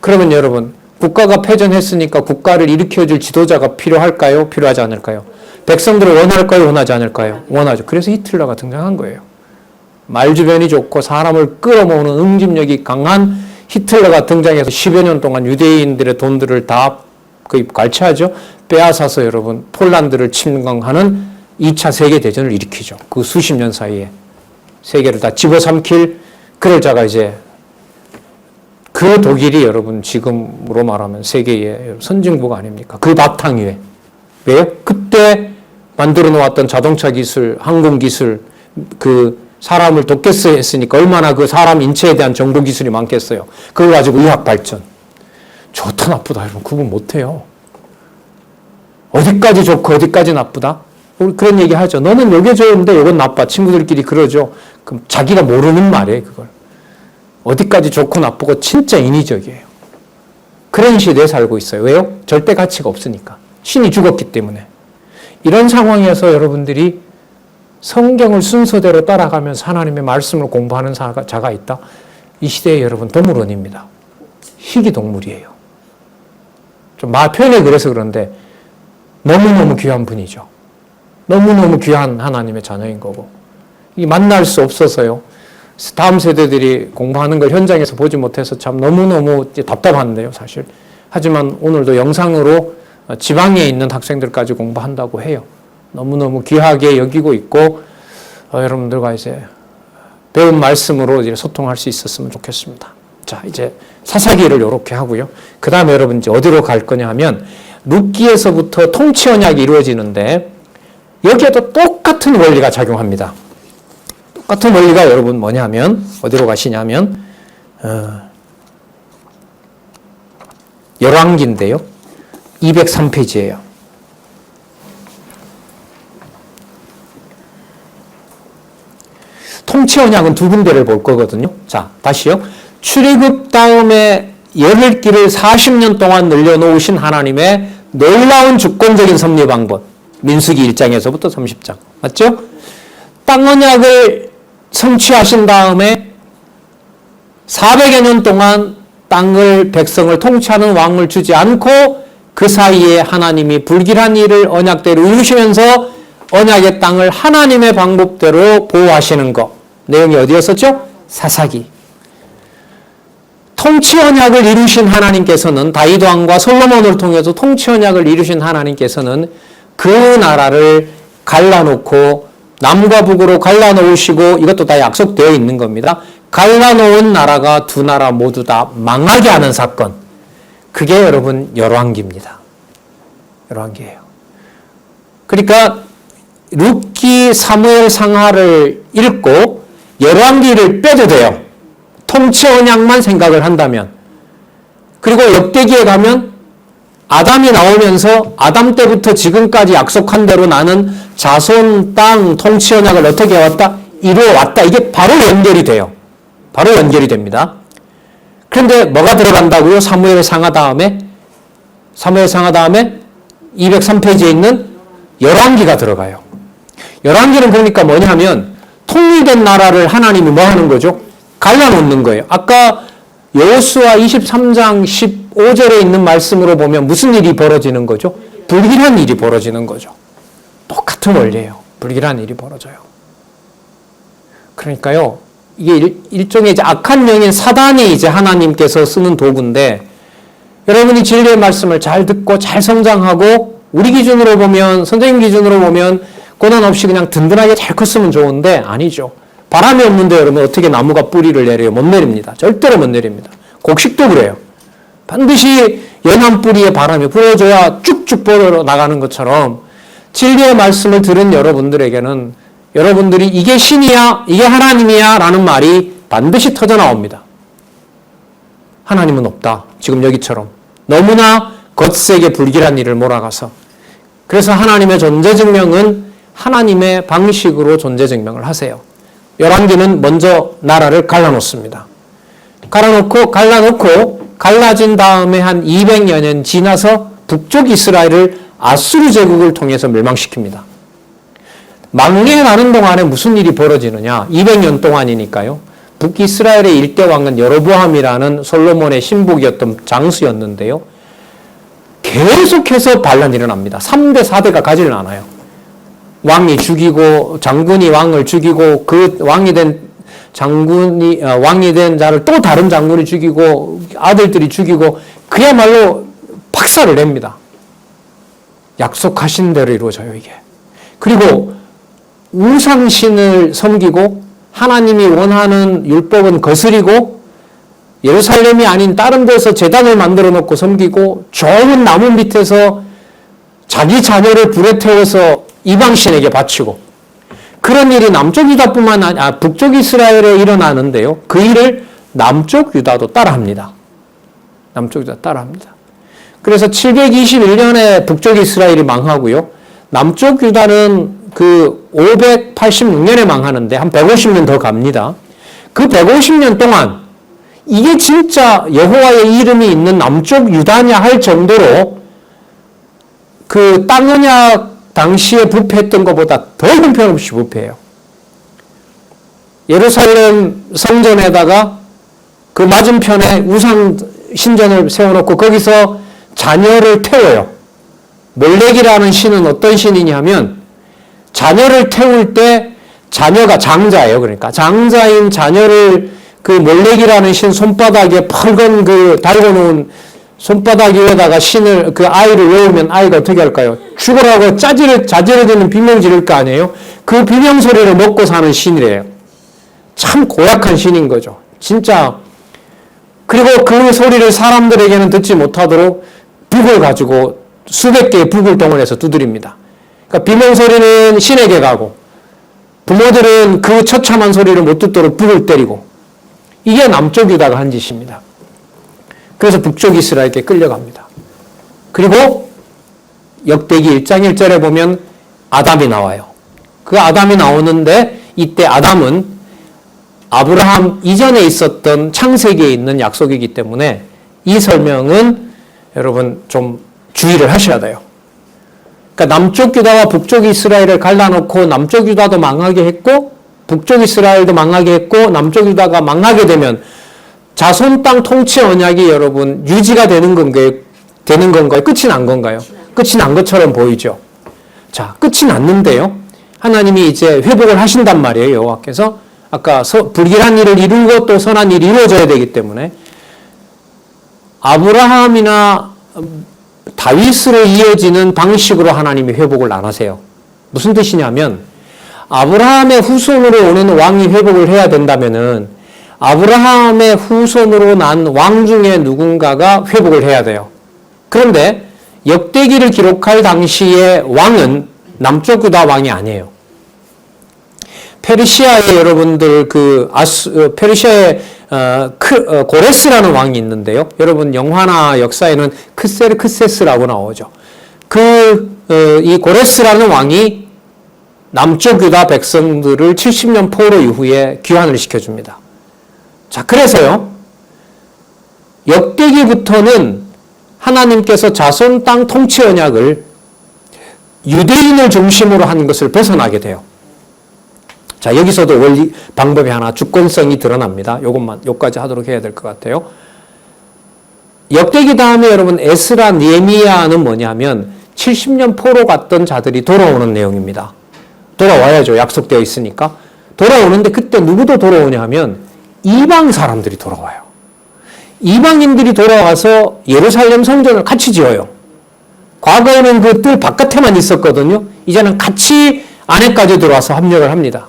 그러면 여러분, 국가가 패전했으니까 국가를 일으켜줄 지도자가 필요할까요? 필요하지 않을까요? 백성들을 원할까요? 원하지 않을까요? 원하죠. 그래서 히틀러가 등장한 거예요. 말주변이 좋고 사람을 끌어모으는 응집력이 강한 히틀러가 등장해서 10여 년 동안 유대인들의 돈들을 다 거의 갈취하죠. 빼앗아서 여러분 폴란드를 침공하는 2차 세계대전을 일으키죠. 그 수십 년 사이에 세계를 다 집어삼킬 그럴 자가 이제 그 독일이 여러분 지금으로 말하면 세계의 선진국 아닙니까? 그 바탕 위에. 왜요? 그때 만들어 놓았던 자동차 기술, 항공 기술, 그 사람을 돕겠어 했으니까 얼마나 그 사람 인체에 대한 정보 기술이 많겠어요. 그걸 가지고 의학 발전. 좋다 나쁘다 여러분 구분 못해요. 어디까지 좋고 어디까지 나쁘다? 우리 그런 얘기 하죠. 너는 요게 좋은데 요건 나빠. 친구들끼리 그러죠. 그럼 자기가 모르는 말이에요 그걸. 어디까지 좋고 나쁘고 진짜 인위적이에요. 그런 시대에 살고 있어요. 왜요? 절대 가치가 없으니까. 신이 죽었기 때문에. 이런 상황에서 여러분들이 성경을 순서대로 따라가면서 하나님의 말씀을 공부하는 자가 있다. 이 시대에 여러분 동물원입니다. 희귀동물이에요. 좀 말 표현이 그래서 그런데 너무너무 귀한 분이죠. 너무너무 귀한 하나님의 자녀인 거고 이 만날 수 없어서요. 다음 세대들이 공부하는 걸 현장에서 보지 못해서 참 너무너무 답답한데요, 사실. 하지만 오늘도 영상으로 지방에 있는 학생들까지 공부한다고 해요. 너무너무 귀하게 여기고 있고 여러분들과 이제 배운 말씀으로 이제 소통할 수 있었으면 좋겠습니다. 자, 이제 사사기를 이렇게 하고요. 그 다음에 여러분 이제 어디로 갈 거냐 하면 룻기에서부터 통치 언약이 이루어지는데 여기에도 똑같은 원리가 작용합니다. 똑같은 원리가 여러분 뭐냐면 어디로 가시냐면 열왕기인데요. 203페이지예요. 통치 언약은 두 군데를 볼 거거든요. 자, 다시요. 출애굽 다음에 열흘기를 40년 동안 늘려놓으신 하나님의 놀라운 주권적인 섭리 방법. 민수기 1장에서부터 30장. 맞죠? 땅 언약을 성취하신 다음에 400여 년 동안 땅을 백성을 통치하는 왕을 주지 않고 그 사이에 하나님이 불길한 일을 언약대로 이루시면서 언약의 땅을 하나님의 방법대로 보호하시는 것. 내용이 어디였었죠? 사사기. 통치 언약을 이루신 하나님께서는 다윗 왕과 솔로몬을 통해서 통치 언약을 이루신 하나님께서는 그 나라를 갈라놓고 남과 북으로 갈라놓으시고 이것도 다 약속되어 있는 겁니다. 갈라놓은 나라가 두 나라 모두 다 망하게 하는 사건. 그게 여러분 열왕기입니다. 열왕기예요. 그러니까 룻기 사무엘 상하를 읽고 열왕기를 빼도 돼요. 통치 언약만 생각을 한다면. 그리고 역대기에 가면 아담이 나오면서 아담 때부터 지금까지 약속한 대로 나는 자손, 땅, 통치 언약을 어떻게 해왔다? 이루어왔다. 이게 바로 연결이 돼요. 바로 연결이 됩니다. 그런데 뭐가 들어간다고요? 사무엘 상하 다음에 203페이지에 있는 열왕기가 들어가요. 열왕기는 그러니까 뭐냐면 통일된 나라를 하나님이 뭐 하는 거죠? 갈라놓는 거예요. 아까 여호수아 23장 15절에 있는 말씀으로 보면 무슨 일이 벌어지는 거죠? 불길한 일이 벌어지는 거죠. 똑같은 원리예요. 불길한 일이 벌어져요. 그러니까요, 이게 일종의 이제 악한 영인 사단이 이제 하나님께서 쓰는 도구인데, 여러분이 진리의 말씀을 잘 듣고 잘 성장하고 우리 기준으로 보면, 선생님 기준으로 보면 고난 없이 그냥 든든하게 잘 컸으면 좋은데 아니죠. 바람이 없는데 여러분 어떻게 나무가 뿌리를 내려요? 못 내립니다. 절대로 못 내립니다. 곡식도 그래요. 반드시 연한 뿌리에 바람이 불어줘야 쭉쭉 뻗어 나가는 것처럼 진리의 말씀을 들은 여러분들에게는 여러분들이 이게 신이야, 이게 하나님이야 라는 말이 반드시 터져 나옵니다. 하나님은 없다. 지금 여기처럼. 너무나 거세게 불길한 일을 몰아가서. 그래서 하나님의 존재 증명은 하나님의 방식으로 존재 증명을 하세요. 열왕기는 먼저 나라를 갈라놓습니다. 갈라놓고 갈라진 다음에 한 200여 년 지나서 북쪽 이스라엘을 아수르 제국을 통해서 멸망시킵니다. 망리해가는 동안에 무슨 일이 벌어지느냐? 200년 동안이니까요. 북이스라엘의 일대 왕은 여로보암이라는 솔로몬의 신복이었던 장수였는데요. 계속해서 반란이 일어납니다. 3대, 4대가 가지를 않아요. 왕이 죽이고 장군이 왕을 죽이고 그 왕이 된 장군이 왕이 된 자를 또 다른 장군이 죽이고 아들들이 죽이고 그야말로 박살을 냅니다. 약속하신 대로 이루어져요, 이게. 그리고 우상신을 섬기고 하나님이 원하는 율법은 거스리고 예루살렘이 아닌 다른 데서 제단을 만들어 놓고 섬기고 좋은 나무 밑에서 자기 자녀를 불에 태워서 이방신에게 바치고 그런 일이 남쪽 유다뿐만 아니라 북쪽 이스라엘에 일어나는데요. 그 일을 남쪽 유다도 따라합니다. 남쪽 유다 따라합니다. 그래서 721년에 북쪽 이스라엘이 망하고요. 남쪽 유다는 그 586년에 망하는데 한 150년 더 갑니다. 그 150년 동안 이게 진짜 여호와의 이름이 있는 남쪽 유다냐 할 정도로 그 땅 언약 당시에 부패했던 것보다 더 형편없이 부패해요. 예루살렘 성전에다가 그 맞은편에 우상 신전을 세워놓고 거기서 자녀를 태워요. 몰렉이라는 신은 어떤 신이냐면 자녀를 태울 때 자녀가 장자예요. 그러니까 장자인 자녀를 그 몰렉이라는 신 손바닥에 펄건 그 달고 놓은 손바닥 위에다가 신을 그 아이를 외우면 아이가 어떻게 할까요? 죽으라고 자지러지는 비명 지를 거 아니에요? 그 비명 소리를 먹고 사는 신이래요. 참 고약한 신인 거죠. 진짜. 그리고 그 소리를 사람들에게는 듣지 못하도록 북을 가지고 수백 개의 북을 동원해서 두드립니다. 그러니까 비명 소리는 신에게 가고 부모들은 그 처참한 소리를 못 듣도록 북을 때리고 이게 남쪽 유다가 한 짓입니다. 그래서 북쪽 이스라엘에게 끌려갑니다. 그리고 역대기 1장 1절에 보면 아담이 나와요. 그 아담이 나오는데 이때 아담은 아브라함 이전에 있었던 창세기에 있는 약속이기 때문에 이 설명은 여러분 좀 주의를 하셔야 돼요. 그러니까 남쪽 유다와 북쪽 이스라엘을 갈라놓고 남쪽 유다도 망하게 했고 북쪽 이스라엘도 망하게 했고 남쪽 유다가 망하게 되면 자손 땅 통치 언약이 여러분 유지가 되는 건가요? 끝이 난 건가요? 끝이 난 것처럼 보이죠. 자, 끝이 났는데요. 하나님이 이제 회복을 하신단 말이에요. 여호와께서 아까 불길한 일을 이루고 또 선한 일이 이루어져야 되기 때문에 아브라함이나 다윗으로 이어지는 방식으로 하나님이 회복을 안 하세요. 무슨 뜻이냐면 아브라함의 후손으로 오는 왕이 회복을 해야 된다면은 아브라함의 후손으로 난 왕 중에 누군가가 회복을 해야 돼요. 그런데 역대기를 기록할 당시의 왕은 남쪽 유다 왕이 아니에요. 페르시아의 여러분들 페르시아의 고레스라는 왕이 있는데요. 여러분 영화나 역사에는 크세스라고 나오죠. 이 고레스라는 왕이 남쪽 유다 백성들을 70년 포로 이후에 귀환을 시켜줍니다. 자, 그래서요, 역대기부터는 하나님께서 자손 땅 통치 언약을 유대인을 중심으로 하는 것을 벗어나게 돼요. 자, 여기서도 원리, 방법이 하나, 주권성이 드러납니다. 요까지 하도록 해야 될 것 같아요. 역대기 다음에 여러분, 에스라, 느헤미야는 뭐냐면, 70년 포로 갔던 자들이 돌아오는 내용입니다. 돌아와야죠. 약속되어 있으니까. 돌아오는데 그때 누구도 돌아오냐 하면, 이방 사람들이 돌아와요. 이방인들이 돌아와서 예루살렘 성전을 같이 지어요. 과거에는 그 뜰 바깥에만 있었거든요. 이제는 같이 안에까지 들어와서 합력을 합니다.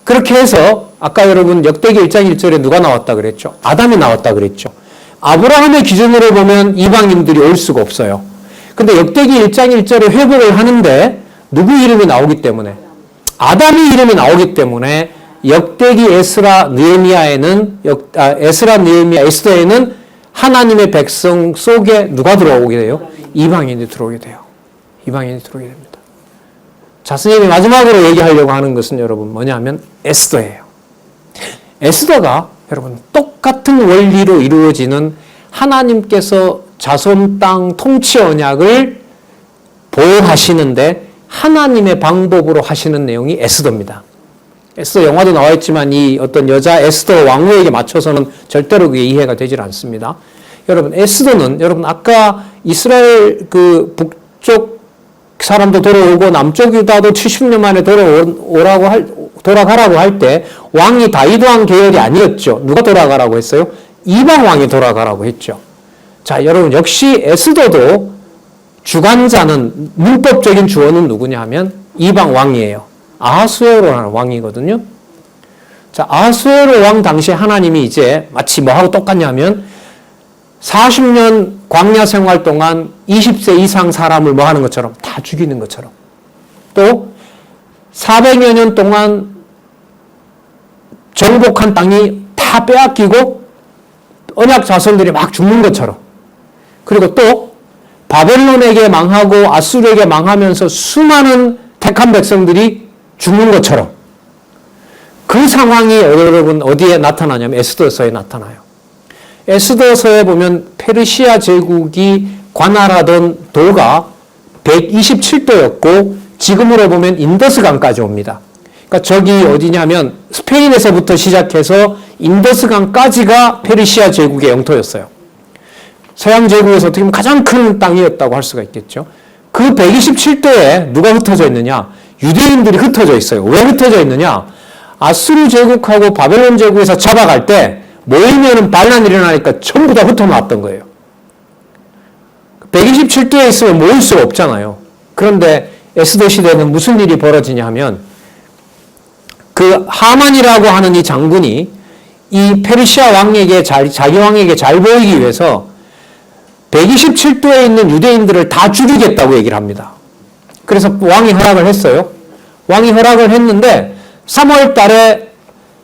그렇게 해서 아까 여러분 역대기 1장 1절에 누가 나왔다 그랬죠? 아담이 나왔다 그랬죠. 아브라함의 기준으로 보면 이방인들이 올 수가 없어요. 근데 역대기 1장 1절에 회복을 하는데 누구 이름이 나오기 때문에, 아담의 이름이 나오기 때문에 역대기 에스라 느헤미야에는 에스더에는 하나님의 백성 속에 누가 들어오게 돼요? 이방인이 들어오게 돼요. 이방인이 들어오게 됩니다. 자, 스님이 마지막으로 얘기하려고 하는 것은 여러분 뭐냐면 에스더예요. 에스더가 여러분 똑같은 원리로 이루어지는 하나님께서 자손 땅 통치 언약을 보호하시는데 하나님의 방법으로 하시는 내용이 에스더입니다. 에스더 영화도 나와 있지만 이 어떤 여자 에스더 왕후에게 맞춰서는 절대로 그게 이해가 되질 않습니다. 여러분 에스더는 여러분 아까 이스라엘 그 북쪽 사람도 돌아오고 남쪽 유다도 70년 만에 돌아가라고 할 때 왕이 다윗 왕 계열이 아니었죠. 누가 돌아가라고 했어요? 이방 왕이 돌아가라고 했죠. 자, 여러분 역시 에스더도 주관자는 문법적인 주어는 누구냐 하면 이방 왕이에요. 아하수에로라는 왕이거든요. 자, 아하수에로 왕 당시에 하나님이 이제 마치 뭐하고 똑같냐면 40년 광야 생활 동안 20세 이상 사람을 뭐 하는 것처럼 다 죽이는 것처럼, 또 400여 년 동안 정복한 땅이 다 빼앗기고 언약 자손들이 막 죽는 것처럼, 그리고 또 바벨론에게 망하고 아수르에게 망하면서 수많은 택한 백성들이 죽는 것처럼 그 상황이 여러분 어디에 나타나냐면 에스더서에 나타나요. 에스더서에 보면 페르시아 제국이 관할하던 도가 127도였고 지금으로 보면 인더스강까지 옵니다. 그러니까 저기 어디냐면 스페인에서부터 시작해서 인더스강까지가 페르시아 제국의 영토였어요. 서양 제국에서 어떻게 보면 가장 큰 땅이었다고 할 수가 있겠죠. 그 127도에 누가 흩어져 있느냐? 유대인들이 흩어져 있어요. 왜 흩어져 있느냐? 아수르 제국하고 바벨론 제국에서 잡아갈 때 모이면은 반란이 일어나니까 전부 다 흩어나왔던 거예요. 127도에 있으면 모일 수가 없잖아요. 그런데 에스더 시대는 무슨 일이 벌어지냐 하면 그 하만이라고 하는 이 장군이 이 페르시아 왕에게 자기 왕에게 잘 보이기 위해서 127도에 있는 유대인들을 다 죽이겠다고 얘기를 합니다. 그래서 왕이 허락을 했어요. 왕이 허락을 했는데 3월 달에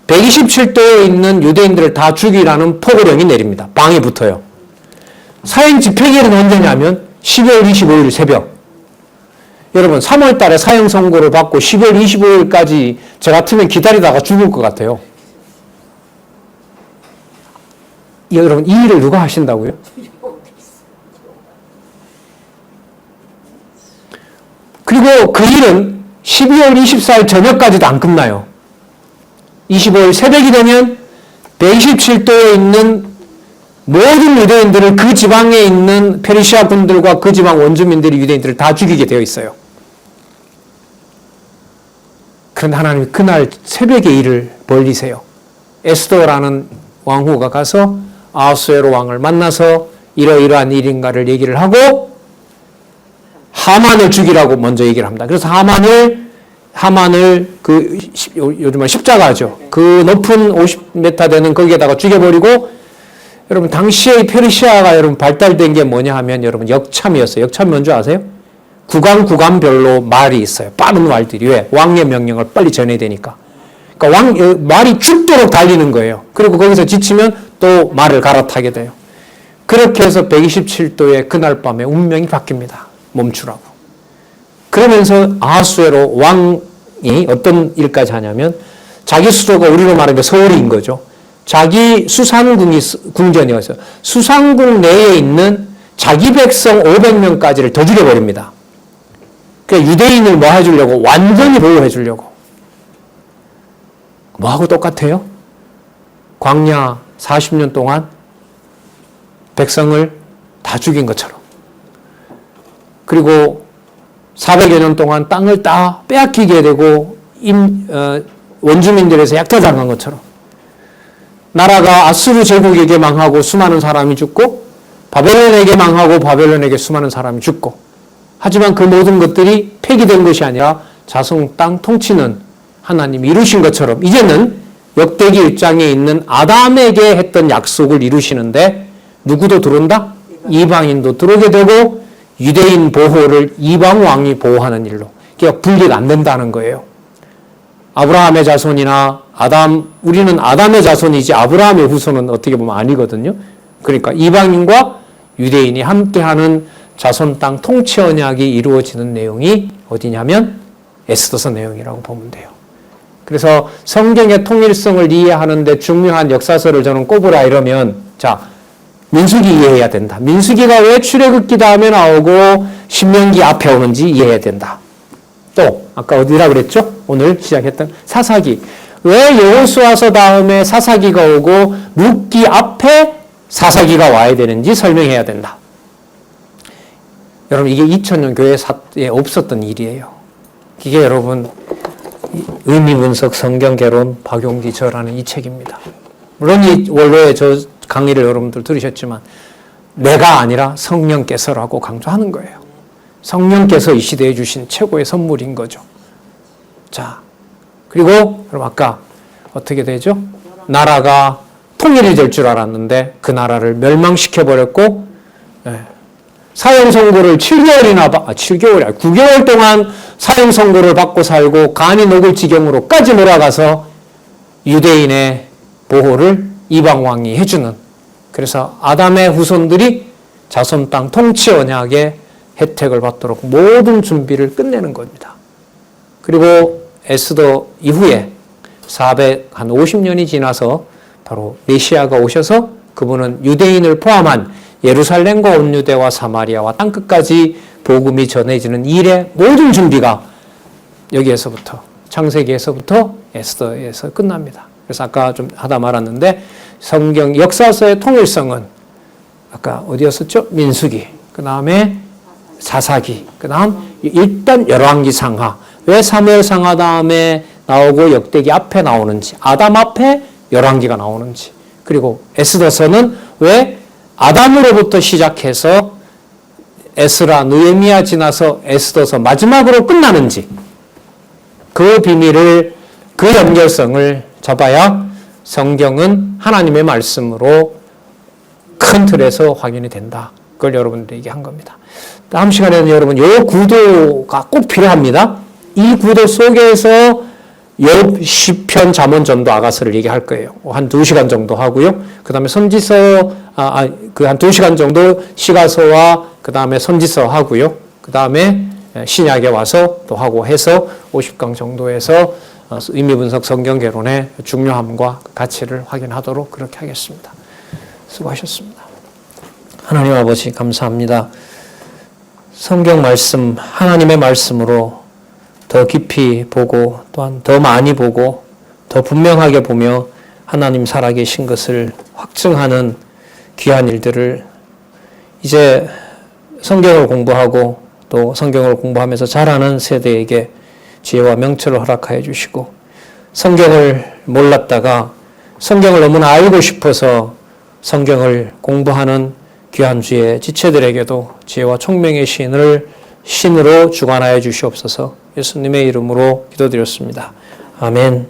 127도에 있는 유대인들을 다 죽이라는 포고령이 내립니다. 방이 붙어요. 사형 집행일은 언제냐면 12월 25일 새벽. 여러분 3월 달에 사형 선고를 받고 12월 25일까지 저 같으면 기다리다가 죽을 것 같아요. 여러분 이 일을 누가 하신다고요? 그리고 그 일은 12월 24일 저녁까지도 안 끝나요. 25일 새벽이 되면 127도에 있는 모든 유대인들을 그 지방에 있는 페르시아 군들과 그 지방 원주민들이 유대인들을 다 죽이게 되어 있어요. 그런데 하나님이 그날 새벽에 일을 벌리세요. 에스더라는 왕후가 가서 아하수에로 왕을 만나서 이러이러한 일인가를 얘기를 하고 하만을 죽이라고 먼저 얘기를 합니다. 그래서 하만을 그 요즘 십자가죠. 그 높은 50m 되는 거기에다가 죽여버리고, 여러분 당시에 페르시아가 여러분 발달된 게 뭐냐 하면 여러분 역참이었어요. 역참 뭔지 아세요? 구간별로 말이 있어요. 빠른 말들이. 왜? 왕의 명령을 빨리 전해야 되니까. 그러니까 말이 죽도록 달리는 거예요. 그리고 거기서 지치면 또 말을 갈아타게 돼요. 그렇게 해서 127도의 그날 밤에 운명이 바뀝니다. 멈추라고. 그러면서 아하수에로 왕이 어떤 일까지 하냐면 자기 수도가 우리로 말하면 서울인 거죠. 자기 궁전이어서 수산궁 내에 있는 자기 백성 500명까지를 더 죽여버립니다. 그러니까 유대인을 뭐 해주려고? 완전히 보호해주려고. 뭐하고 똑같아요? 광야 40년 동안 백성을 다 죽인 것처럼. 그리고 400여 년 동안 땅을 다 빼앗기게 되고 원주민들에서 약탈당한 것처럼 나라가 아수르 제국에게 망하고 수많은 사람이 죽고 바벨론에게 망하고 바벨론에게 수많은 사람이 죽고, 하지만 그 모든 것들이 폐기된 것이 아니라 자성 땅 통치는 하나님이 이루신 것처럼 이제는 역대기 1장에 있는 아담에게 했던 약속을 이루시는데 누구도 들어온다? 이방인도 들어오게 되고 유대인 보호를 이방 왕이 보호하는 일로, 그러니까 분리가 안 된다는 거예요. 아브라함의 자손이나 우리는 아담의 자손이지 아브라함의 후손은 어떻게 보면 아니거든요. 그러니까 이방인과 유대인이 함께하는 자손 땅 통치 언약이 이루어지는 내용이 어디냐면 에스더서 내용이라고 보면 돼요. 그래서 성경의 통일성을 이해하는데 중요한 역사서를 저는 꼽으라 이러면, 자, 민수기 이해해야 된다. 민수기가 왜 출애굽기 다음에 나오고 신명기 앞에 오는지 이해해야 된다. 또 아까 어디라 그랬죠? 오늘 시작했던 사사기. 왜 여호수아서 다음에 사사기가 오고 룻기 앞에 사사기가 와야 되는지 설명해야 된다. 여러분, 이게 2000년 교회에 없었던 일이에요. 이게 여러분 의미분석 성경개론 박용기 저라는 이 책입니다. 물론 이 원로의 저 강의를 여러분들 들으셨지만 내가 아니라 성령께서라고 강조하는 거예요. 성령께서 이 시대에 주신 최고의 선물인 거죠. 자, 그리고 여러분 아까 어떻게 되죠? 나라가 통일이 될 줄 알았는데 그 나라를 멸망시켜버렸고, 사형선고를 9개월 동안 사형선고를 받고 살고 간이 녹을 지경으로까지 몰아가서 유대인의 보호를 이방왕이 해주는, 그래서 아담의 후손들이 자손 땅 통치 언약의 혜택을 받도록 모든 준비를 끝내는 겁니다. 그리고 에스더 이후에 450년이 지나서 바로 메시아가 오셔서 그분은 유대인을 포함한 예루살렘과 온 유대와 사마리아와 땅끝까지 복음이 전해지는 일의 모든 준비가 여기에서부터, 창세기에서부터 에스더에서 끝납니다. 그래서 아까 좀 하다 말았는데 성경 역사서의 통일성은 아까 어디였었죠? 민수기, 그 다음에 사사기, 그 다음 일단 열왕기 상하. 왜 사무엘 상하 다음에 나오고 역대기 앞에 나오는지, 아담 앞에 열왕기가 나오는지, 그리고 에스더서는 왜 아담으로부터 시작해서 에스라, 느헤미야 지나서 에스더서 마지막으로 끝나는지, 그 비밀을, 그 연결성을 잡아야 성경은 하나님의 말씀으로 큰 틀에서 확인이 된다. 그걸 여러분들에게 한 겁니다. 다음 시간에는 여러분 이 구도가 꼭 필요합니다. 이 구도 속에서 욥, 시편, 잠언, 전도, 아가서를 얘기할 거예요. 한 2시간 정도 하고요. 그 다음에 선지서, 한 2시간 정도 시가서와 그 다음에 선지서 하고요. 그 다음에 신약에 와서 또 하고 해서 50강 정도에서 의미분석 성경개론의 중요함과 가치를 확인하도록 그렇게 하겠습니다. 수고하셨습니다. 하나님 아버지 감사합니다. 성경 말씀, 하나님의 말씀으로 더 깊이 보고 또한 더 많이 보고 더 분명하게 보며 하나님 살아계신 것을 확증하는 귀한 일들을 이제 성경을 공부하고 또 성경을 공부하면서 자라는 세대에게 지혜와 명철을 허락하여 주시고, 성경을 몰랐다가 성경을 너무나 알고 싶어서 성경을 공부하는 귀한 주의 지체들에게도 지혜와 총명의 신으로 주관하여 주시옵소서. 예수님의 이름으로 기도드렸습니다. 아멘.